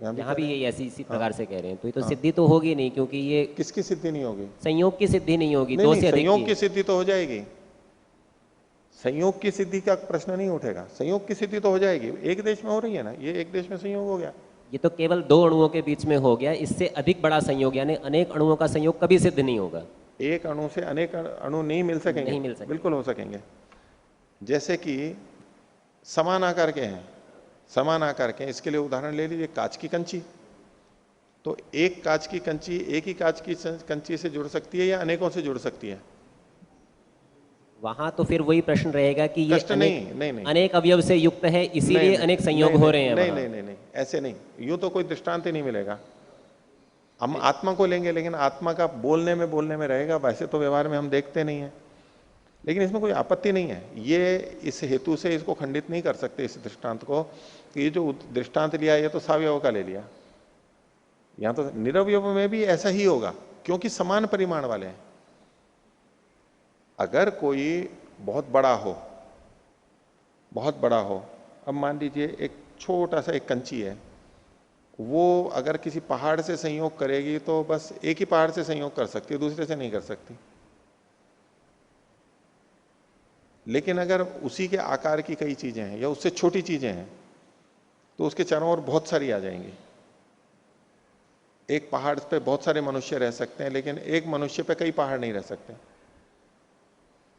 यहाँ भी यही ऐसी इसी प्रकार से कह रहे हैं, तो ये तो सिद्धि तो होगी नहीं, क्योंकि ये किसकी सिद्धि नहीं होगी? संयोग की सिद्धि नहीं होगी, नहीं, दो नहीं, से अधिक संयोग की। की सिद्धि तो हो जाएगी। संयोग की सिद्धि का प्रश्न नहीं उठेगा, संयोग की सिद्धि तो हो जाएगी। एक देश में हो रही है ना, ये एक देश में संयोग हो गया। ये तो केवल दो अणुओं के बीच में हो गया, इससे अधिक बड़ा संयोग यानी अनेक अणुओं का संयोग कभी सिद्ध नहीं होगा। एक अणु से अनेक अणु नहीं मिल सकेंगे, नहीं मिल सकेंगे। बिल्कुल हो सकेंगे। जैसे कि समान आकार के हैं, समान आकार के, इसके लिए उदाहरण ले लीजिए कांच की कंची। तो एक कांच की कंची एक ही कांच की कंची से जुड़ सकती है या अनेकों से जुड़ सकती है? वहां तो फिर वही प्रश्न रहेगा कि ये कष्ट नहीं। अनेक अवयव से युक्त है, इसीलिए अनेक संयोग हो रहे हैं। नहीं, ऐसे नहीं, यूं तो कोई दृष्टांत ही नहीं मिलेगा। हम आत्मा को लेंगे, लेकिन आत्मा का बोलने में रहेगा, वैसे तो व्यवहार में हम देखते नहीं है। लेकिन इसमें कोई आपत्ति नहीं है, ये इस हेतु से इसको खंडित नहीं कर सकते इस दृष्टांत को कि ये जो दृष्टांत लिया ये तो सावयव का ले लिया। यहां तो निरवयव में भी ऐसा ही होगा, क्योंकि समान परिमाण वाले हैं। अगर कोई बहुत बड़ा हो, बहुत बड़ा हो, अब मान लीजिए एक छोटा सा एक कंची है, वो अगर किसी पहाड़ से संयोग करेगी तो बस एक ही पहाड़ से संयोग कर सकती है, दूसरे से नहीं कर सकती। लेकिन अगर उसी के आकार की कई चीजें हैं या उससे छोटी चीजें हैं तो उसके चारों ओर बहुत सारी आ जाएंगी। एक पहाड़ पे बहुत सारे मनुष्य रह सकते हैं, लेकिन एक मनुष्य पे कई पहाड़ नहीं रह सकते।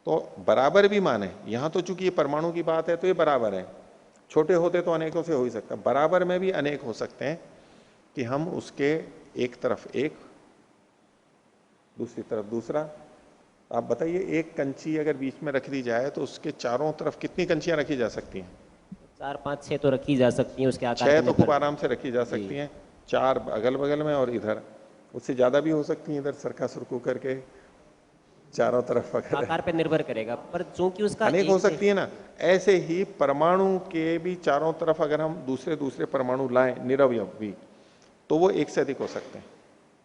तो बराबर भी मान है यहां, तो चूंकि ये परमाणु की बात है तो ये बराबर है, छोटे होते तो अनेकों से हो ही सकता, बराबर में भी अनेक हो सकते हैं कि हम उसके एक तरफ एक, दूसरी तरफ दूसरा। आप बताइए, एक कंची अगर बीच में रख दी जाए तो उसके चारों तरफ कितनी कंचियां रखी जा सकती हैं? 4 5 6 तो रखी जा सकती हैं, उसके आकार 6 पे तो खूब निर्भर। आराम से रखी जा सकती हैं, 4 अगल बगल में और इधर, उससे ज्यादा भी हो सकती हैं, इधर सरका सुरकू करके चारों तरफ अगर आकार पे निर्भर करेगा, पर चूंकि उसका अनेक एक हो सकती है ना। ऐसे ही परमाणु के भी चारों तरफ अगर हम दूसरे दूसरे परमाणु लाएं निरवयव भी, तो वो एक से अधिक हो सकते हैं।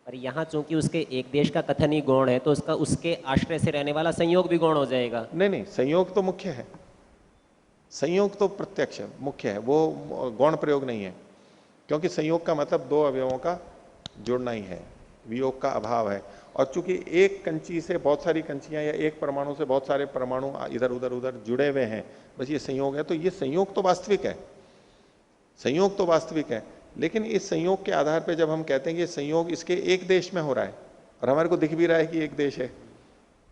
पर यहाँ चूंकि उसके एक देश का कथन ही गौण है, तो उसका उसके आश्रय से रहने वाला संयोग भी गौण हो जाएगा। नहीं नहीं, संयोग तो मुख्य है, संयोग तो प्रत्यक्ष है, मुख्य है, वो गौण प्रयोग नहीं है। क्योंकि संयोग का मतलब दो अवयवों का जुड़ना ही है, वियोग का अभाव है। और चूंकि एक कंची से बहुत सारी कंचियां या एक परमाणु से बहुत सारे परमाणु इधर उधर उधर जुड़े हुए हैं, बस ये संयोग है। तो ये संयोग तो वास्तविक है, संयोग तो वास्तविक है। लेकिन इस संयोग के आधार पर जब हम कहते हैं कि ये संयोग इसके एक देश में हो रहा है, और हमारे को दिख भी रहा है कि एक देश है,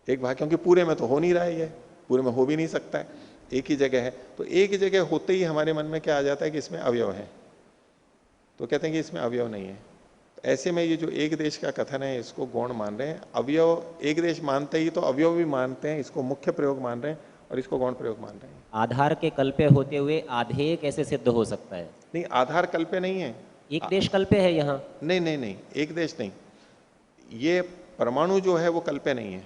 एक भाग, क्योंकि पूरे में तो हो नहीं रहा है, ये पूरे में हो भी नहीं सकता है, एक ही जगह है। तो एक ही जगह होते ही हमारे मन में क्या आ जाता है कि इसमें अवयव है, तो कहते हैं कि इसमें अवयव नहीं है। ऐसे में ये जो एक देश का कथन है इसको गौण मान रहे हैं। अवयव एक देश मानते ही तो अवयव भी मानते हैं, इसको मुख्य प्रयोग मान रहे हैं और इसको गौण प्रयोग मान रहे हैं। आधार के कल्पे होते हुए आधेय कैसे सिद्ध हो सकता है? नहीं, आधार कल्प्य नहीं है, एक देश कल्पे है यहाँ। नहीं नहीं नहीं, एक देश नहीं, ये परमाणु जो है वो कल्प्य नहीं है।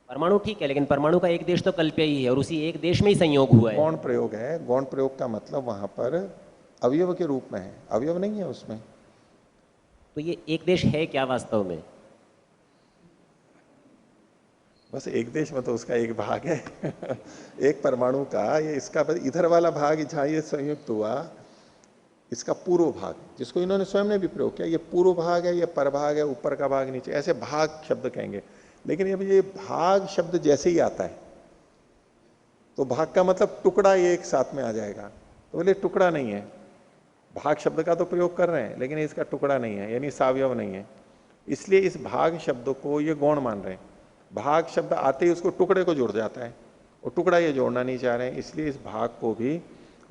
परमाणु ठीक है, लेकिन परमाणु का एक देश तो कल्प्य ही है और उसी एक देश में ही संयोग हुआ है। गौण प्रयोग है, गौण प्रयोग का मतलब वहां पर अवयव के रूप में है, अवयव नहीं है उसमें। तो ये एक देश है क्या वास्तव में? बस एक देश में तो उसका एक भाग है एक परमाणु का, ये इसका इधर वाला भाग जहां ये संयुक्त हुआ, इसका पूर्व भाग, जिसको इन्होंने स्वयं ने भी प्रयोग किया, ये पूर्व भाग है, ये परभाग है, ऊपर का भाग नीचे, ऐसे भाग शब्द कहेंगे। लेकिन अब ये भाग शब्द जैसे ही आता है तो भाग का मतलब टुकड़ा ये एक साथ में आ जाएगा, तो बोले टुकड़ा नहीं है, भाग शब्द का तो प्रयोग कर रहे हैं लेकिन इसका टुकड़ा नहीं है, यानी सावयव नहीं है। इसलिए इस भाग शब्द को ये गौण मान रहे हैं। भाग शब्द आते ही उसको टुकड़े को जुड़ जाता है और टुकड़ा ये जोड़ना नहीं चाह रहे हैं, इसलिए इस भाग को भी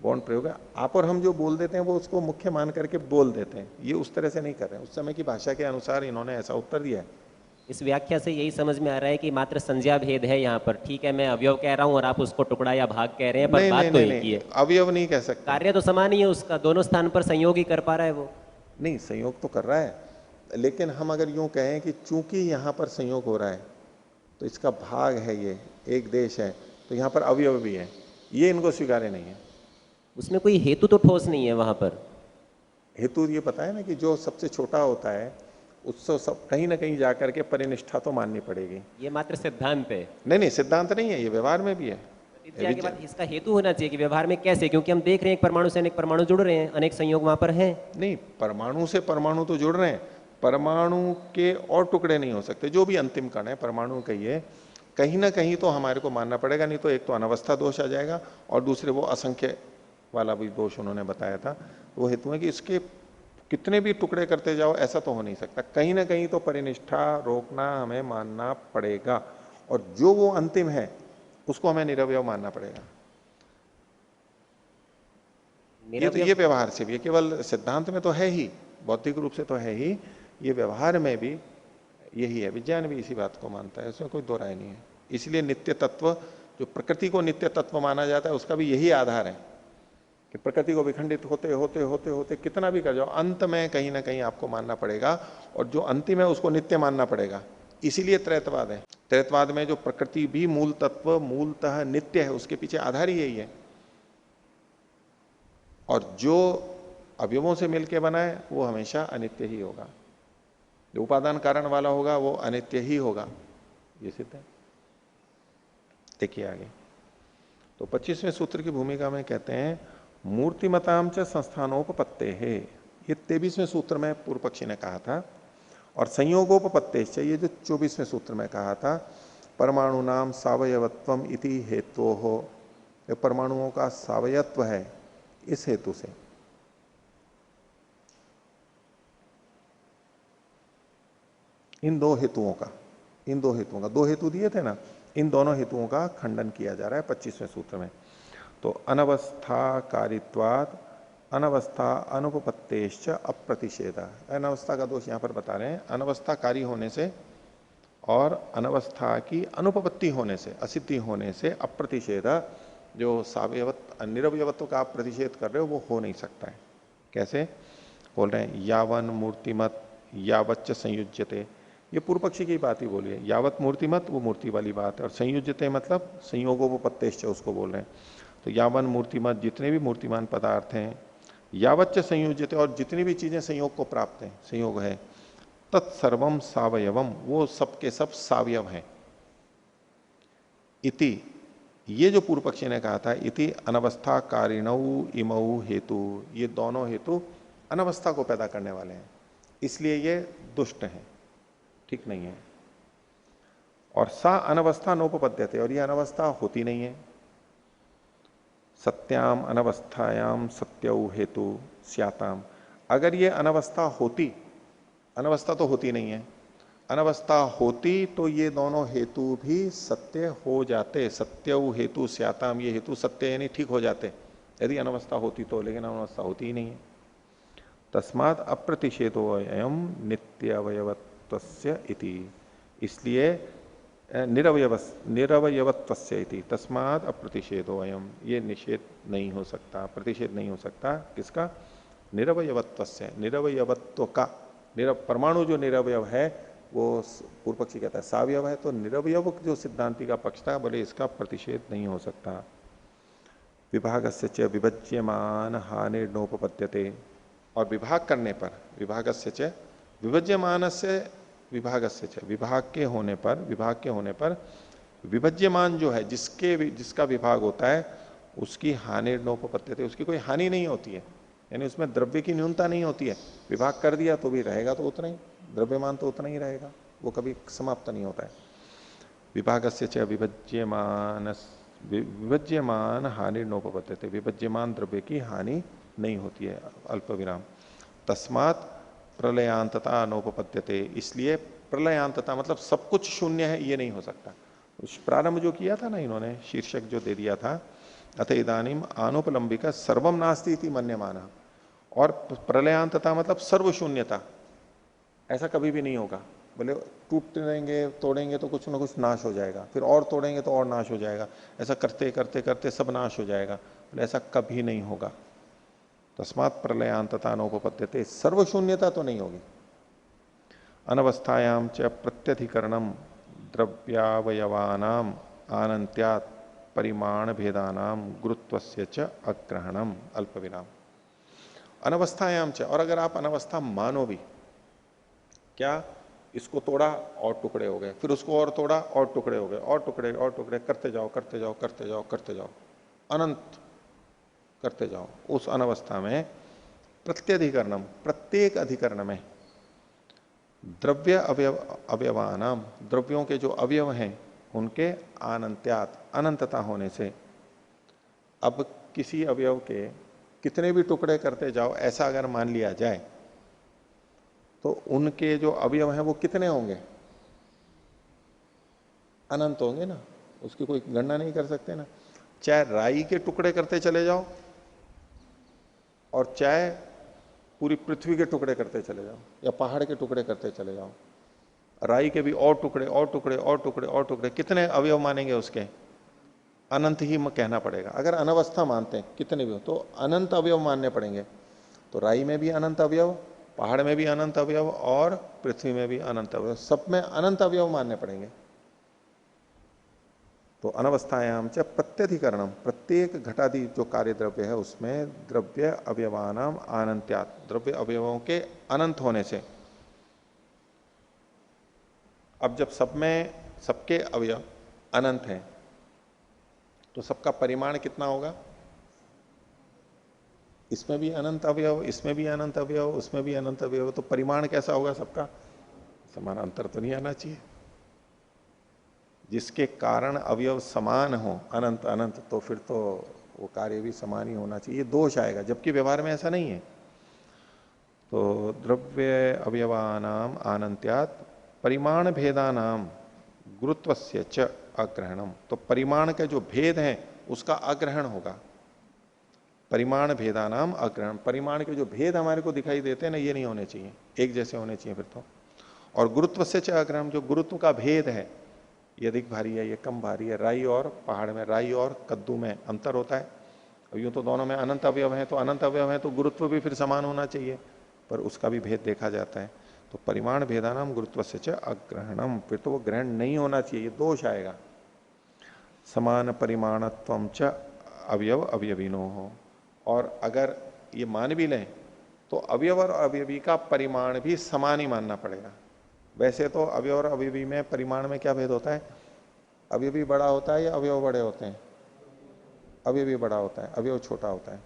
गौण प्रयोग है। आप और हम जो बोल देते हैं वो उसको मुख्य मान करके बोल देते हैं, ये उस तरह से नहीं कर रहे हैं। उस समय की भाषा के अनुसार इन्होंने ऐसा उत्तर दिया है। इस व्याख्या से यही समझ में आ रहा है कि मात्र संज्ञा भेद है यहाँ पर। ठीक है, मैं अवयव कह रहा हूँ और आप उसको टुकड़ा या भाग कह रहे हैं, पर नहीं, बात नहीं, तो नहीं, एक ही है। अवयव नहीं कह सकते। कार्य तो समान ही है उसका, दोनों स्थान पर संयोग ही कर पा रहा है वो। नहीं, संयोग तो कर रहा है, लेकिन हम अगर यूं कहें कि चूंकि यहाँ पर संयोग हो रहा है तो इसका भाग है, ये एक देश है, तो यहाँ पर अवयव भी है, ये इनको स्वीकार्य नहीं है। उसमें कोई हेतु तो ठोस नहीं है वहां पर। हेतु ये पता है ना कि जो सबसे छोटा होता है उससे सब कहीं ना कहीं जाकर के परिनिष्ठा तो माननी पड़ेगी। ये मात्र सिद्धांत है। नहीं नहीं, सिद्धांत नहीं है, ये व्यवहार में भी है। प्रतिज्ञा के बाद इसका हेतु होना चाहिए कि व्यवहार में कैसे, क्योंकि हम देख रहे हैं एक परमाणु से अनेक परमाणु जुड़ रहे हैं, अनेक संयोग वहां पर हैं। नहीं, परमाणु से परमाणु तो जुड़ रहे हैं, परमाणु के और टुकड़े नहीं हो सकते। जो भी अंतिम कण है परमाणु कहिए, कहीं ना कहीं तो हमारे को मानना पड़ेगा, नहीं तो एक तो अनवस्था दोष आ जाएगा और दूसरे वो असंख्य वाला भी दोष उन्होंने बताया था। वो हेतु है कि इसके कितने भी टुकड़े करते जाओ ऐसा तो हो नहीं सकता, कहीं ना कहीं तो परिनिष्ठा रोकना हमें मानना पड़ेगा, और जो वो अंतिम है उसको हमें निरवयव मानना पड़ेगा। ये व्यवहार से भी, केवल सिद्धांत में तो है ही, बौद्धिक रूप से तो है ही, ये व्यवहार में भी यही है। विज्ञान भी इसी बात को मानता है, उसमें कोई दो राय नहीं है। इसलिए नित्य तत्व, जो प्रकृति को नित्य तत्व माना जाता है, उसका भी यही आधार है कि प्रकृति को विखंडित होते होते होते होते कितना भी कर जाओ, अंत में कहीं ना कहीं आपको मानना पड़ेगा, और जो अंतिम है उसको नित्य मानना पड़ेगा। इसीलिए त्रैतवाद है। त्रैतवाद में जो प्रकृति भी मूल तत्व मूलतः नित्य है, उसके पीछे आधार ही यही है। और जो अवयवों से मिलके बना है वो हमेशा अनित्य ही होगा, जो उपादान कारण वाला होगा वो अनित्य ही होगा, ये सिद्ध है। देखिए आगे, तो 25वें सूत्र की भूमिका में कहते हैं मूर्तिमताम च संस्थानोपपत्ते है, ये 23वें सूत्र में पूर्व पक्षी ने कहा था, और संयोगोपपत्ते ये जो 24वें सूत्र में कहा था परमाणु नाम सावयवत्वम इति हेतु हो, परमाणुओं का सावयत्व है इस हेतु से। इन दो हेतुओं का, दो हेतु दिए थे ना, इन दोनों हेतुओं का खंडन किया जा रहा है 25वें सूत्र में। तो अनवस्था कारित्वाद अनवस्था अनुपपत्तेश्च अप्रतिषेध, अनवस्था का दोष यहां पर बता रहे हैं, अनवस्थाकारी होने से और अनवस्था की अनुपपत्ति होने से, असिद्धि होने से अप्रतिषेध, जो सावयवत्व निरवयवत्व का आप प्रतिषेध कर रहे हो वो हो नहीं सकता है। कैसे बोल रहे हैं, यावन मूर्तिमत यावच्च संयुज्यते, ये पूर्व पक्षी की बात ही बोली है, यावत मूर्तिमत वो मूर्ति वाली बात है, और संयुज्यते मतलब संयोगोपपत्तेश्च उसको बोल रहे हैं। तो यावन मूर्तिमत जितने भी मूर्तिमान पदार्थ हैं, यावच्च संयुज्यते और जितनी भी चीजें संयोग को प्राप्त हैं, संयोग है, तत्सर्वम सावयवम वो सबके सब सावयव हैं। इति, ये जो पूर्व पक्षी ने कहा था, इति अनवस्था कारिणौ इमौ हेतु, ये दोनों हेतु अनवस्था को पैदा करने वाले हैं, इसलिए ये दुष्ट हैं, ठीक नहीं है। और सा अनवस्था नोपपद्यते, और ये अनवस्था होती नहीं है। सत्याम अनवस्थायाम सत्यौ हेतु स्याताम, अगर ये अनवस्था होती, अनवस्था तो होती नहीं है, अनवस्था होती तो ये दोनों हेतु भी सत्य हो जाते, सत्यौ हेतु स्याताम, ये हेतु सत्य यानी ठीक हो जाते यदि अनवस्था होती तो, लेकिन अनवस्था होती ही नहीं है। तस्मात् अप्रतिषेधो अयम नित्य अवयवत्वस्य इति, इसलिए निरवयवत्वस्य इति, तस्मात् अप्रतिषेधो अयम, ये निषेध नहीं हो सकता, प्रतिषेध नहीं हो सकता, किसका, निरवयवत्वस्य, निरवयवत्व का, परमाणु जो निरवयव है वो पूर्व पक्षी कहता है सावयव है, तो निरवयव जो सिद्धांति का पक्ष था बोले इसका प्रतिषेध नहीं हो सकता। विभागस्य च विभज्यमान हानिर्नोपपद्यते, और विभाग करने पर, विभागस्य च विभज्यमानस्य विभागस्य च, विभाग के होने पर विभज्यमान जो है जिसका विभाग होता है उसकी हानिर्नोपपद्यते, उसकी कोई हानि नहीं होती है, यानी उसमें द्रव्य की न्यूनता नहीं होती है। विभाग कर दिया तो भी रहेगा तो उतना ही, द्रव्यमान तो उतना ही रहेगा, वो कभी समाप्त नहीं होता है। विभागस्य च विभज्यमान हानिर्नोपपद्यते, विभज्यमान द्रव्य की हानि नहीं होती है, अल्प विराम। तस्मात् प्रलयांतता नोपपद्यते, इसलिए प्रलयांतता मतलब सब कुछ शून्य है ये नहीं हो सकता। उस प्रारंभ जो किया था ना इन्होंने, शीर्षक जो दे दिया था, अथ इदानीम आनुपलंबिका सर्वम नास्ति इति मन्यमाना, और प्रलयांतता मतलब सर्वशून्यता, ऐसा कभी भी नहीं होगा। बोले टूटेंगे तोड़ेंगे तो कुछ ना कुछ नाश हो जाएगा, फिर और तोड़ेंगे तो और नाश हो जाएगा, ऐसा करते करते करते सब नाश हो जाएगा, बोले ऐसा कभी नहीं होगा। तस्मात् प्रलयांतता नोपपद्यते, सर्वशून्यता तो नहीं होगी। अनवस्थायाम च प्रत्यधिकरणम द्रव्यावयवानाम आनंत्यात् परिमाण भेदानाम गुरुत्वस्य च अग्रहणम, अल्प विराम। अनवस्थायाम च, और अगर आप अनवस्था मानो भी, क्या, इसको तोड़ा और टुकड़े हो गए, फिर उसको और तोड़ा और टुकड़े हो गए, और टुकड़े और टुकड़े करते जाओ करते जाओ करते जाओ करते जाओ, अनंत करते जाओ, उस अनवस्था में प्रत्यधिकरणम, प्रत्येक अधिकरण में द्रव्य अवयवानाम, द्रव्यों के जो अवयव हैं उनके अनंत्यात, अनंतता होने से, अब किसी अवयव के कितने भी टुकड़े करते जाओ ऐसा अगर मान लिया जाए तो उनके जो अवयव हैं वो कितने होंगे, अनंत होंगे ना, उसकी कोई गणना नहीं कर सकते ना। चाहे राई के टुकड़े करते चले जाओ और चाहे पूरी पृथ्वी के टुकड़े करते चले जाओ या पहाड़ के टुकड़े करते चले जाओ, राई के भी और टुकड़े और टुकड़े और टुकड़े और टुकड़े, कितने अवयव मानेंगे उसके, अनंत ही कहना पड़ेगा। अगर अनवस्था मानते हैं कितने भी हो तो अनंत अवयव मानने पड़ेंगे। तो राई में भी अनंत अवयव, पहाड़ में भी अनंत अवयव और पृथ्वी में भी अनंत अवयव, सब में अनंत अवयव मानने पड़ेंगे। तो अनवस्थायाम च प्रत्यधिकरणम, प्रत्येक घटादि जो कार्य द्रव्य है उसमें द्रव्य अवयवानाम अनंत्यात्, द्रव्य अवयवों के अनंत होने से। अब जब सब में सबके अवयव अनंत हैं तो सबका परिमाण कितना होगा? इसमें भी अनंत अवयव, इसमें भी अनंत अवयव, उसमें भी अनंत अवयव, तो परिमाण कैसा होगा सबका? समान, अंतर तो नहीं आना चाहिए। जिसके कारण अवयव समान हो, अनंत अनंत, तो फिर तो वो कार्य भी समान ही होना चाहिए, दोष आएगा, जबकि व्यवहार में ऐसा नहीं है। तो द्रव्य अवयवानाम अनंत्यात् परिमाण भेदानाम गुरुत्वस्य च अग्रहणम, तो परिमाण के जो भेद हैं उसका अग्रहण होगा। परिमाण भेदानाम अग्रहण, परिमाण के जो भेद हमारे को दिखाई देते हैं ना, ये नहीं होने चाहिए, एक जैसे होने चाहिए फिर तो। और गुरुत्व से च अग्रहण, जो गुरुत्व का भेद है, ये अधिक भारी है, ये कम भारी है। राई और पहाड़ में, राई और कद्दू में अंतर होता है। अब यूं तो दोनों में अनंत अवयव है, तो अनंत अवयव है तो गुरुत्व भी फिर समान होना चाहिए, पर उसका भी भेद देखा जाता है। तो परिमाण भेदानाम गुरुत्व से च अग्रहणम, फिर तो वो ग्रहण नहीं होना चाहिए, ये दोष आएगा। समान परिमाणत्वम च अवयव अवयवीनो हो, और अगर ये मान भी लें तो अवयव और अवयवी का परिमाण भी समान ही मानना पड़ेगा। वैसे तो अवयव और अवयवी में परिमाण में क्या भेद होता है? अवयवी बड़ा होता है या अवयव बड़े होते हैं? अवयवी बड़ा होता है, अवयव छोटा होता है।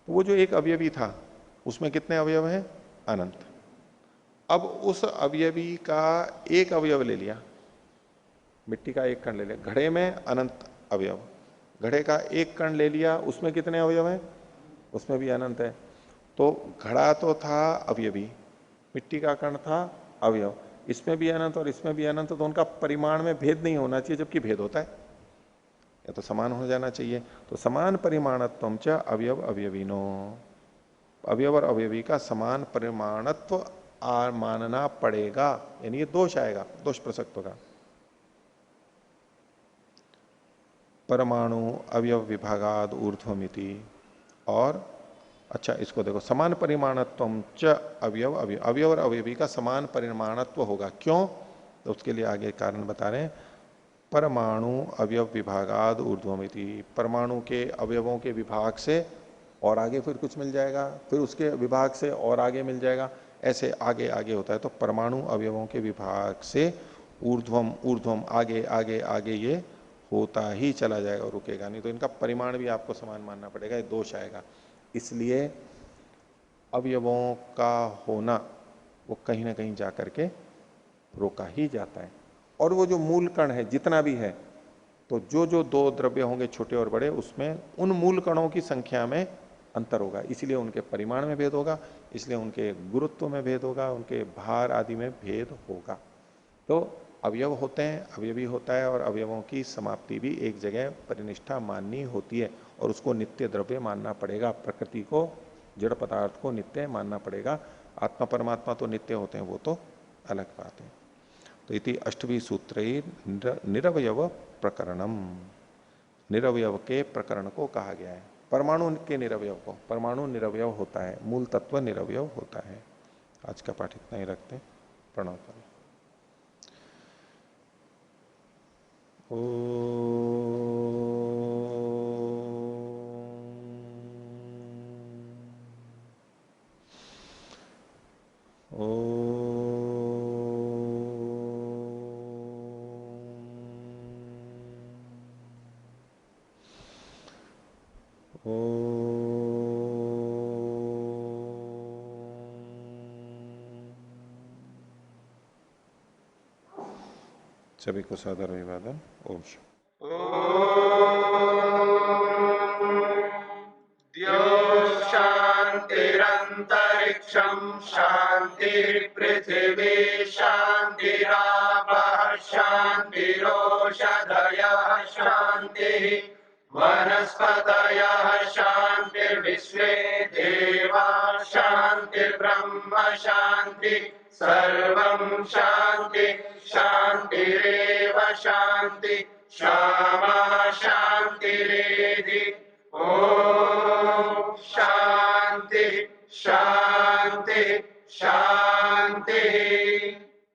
तो वो जो एक अवयवी था उसमें कितने अवयव हैं? अनंत। अब उस अवयवी का एक अवयव ले लिया, मिट्टी का एक कण ले लिया, घड़े में अनंत अवयव, घड़े का एक कण ले लिया, उसमें कितने अवयव हैं? उसमें भी अनंत है। तो घड़ा तो था अवयवी, मिट्टी का कण था अवयव, इसमें भी अनंत और इसमें भी अनंत, तो उनका परिमाण में भेद नहीं होना चाहिए, जबकि भेद होता है, या तो समान हो जाना चाहिए। तो समान परिमाणत्वम च अवयव अवयवीनो, अवयव और अवयवी का समान परिमाणत्व मानना पड़ेगा, यानी ये दोष आएगा, दोष प्रसक्त होगा। परमाणु अवयव विभागाद ऊर्ध्वमिति, और अच्छा इसको देखो, समान परिमाणत्वम च अवयव अवयव और अवयवी का समान परिमाणत्व होगा, क्यों? तो उसके लिए आगे कारण बता रहे हैं। परमाणु अवयव विभागाद ऊर्ध्वमिति, परमाणु के अवयवों के विभाग से और आगे फिर कुछ मिल जाएगा, फिर उसके विभाग से और आगे मिल जाएगा, ऐसे आगे आगे होता है। तो परमाणु अवयवों के विभाग से ऊर्ध्वम ऊर्ध्वम, आगे आगे आगे ये होता ही चला जाएगा, रुकेगा नहीं। तो इनका परिमाण भी आपको समान मानना पड़ेगा, ये दोष आएगा। इसलिए अवयवों का होना वो कहीं ना कहीं जाकर के रोका ही जाता है। और वो जो मूल कण है जितना भी है, तो जो जो दो द्रव्य होंगे छोटे और बड़े, उसमें उन मूल कणों की संख्या में अंतर होगा, इसलिए उनके परिमाण में भेद होगा, इसलिए उनके गुरुत्व में भेद होगा, उनके भार आदि में भेद होगा। तो अवयव होते हैं, अवयवी होता है, और अवयवों की समाप्ति भी एक जगह परिनिष्ठा माननी होती है, और उसको नित्य द्रव्य मानना पड़ेगा, प्रकृति को, जड़ पदार्थ को नित्य मानना पड़ेगा। आत्मा परमात्मा तो नित्य होते हैं, वो तो अलग बात है। तो इति अष्टवी सूत्र निरवयव प्रकरणम, निरवयव के प्रकरण को कहा गया है। परमाणु के निरवयव को, परमाणु निरवयव होता है, मूल तत्व निरवयव होता है। आज का पाठ इतना ही रखते हैं। प्रणव करें। सभी को सादर अभिवादन। ओम शांतिरंतरिक्षम शांति पृथिवी शांतिरापः शांतिरोषधयः शांति वनस्पतयः शांतिर्विश्वे देवा शांतिर्ब्रह्म शांति सर्वं शांति शांतिरेव शांति क्षमा शांतिरेधि। ओम शांति शांति शांति।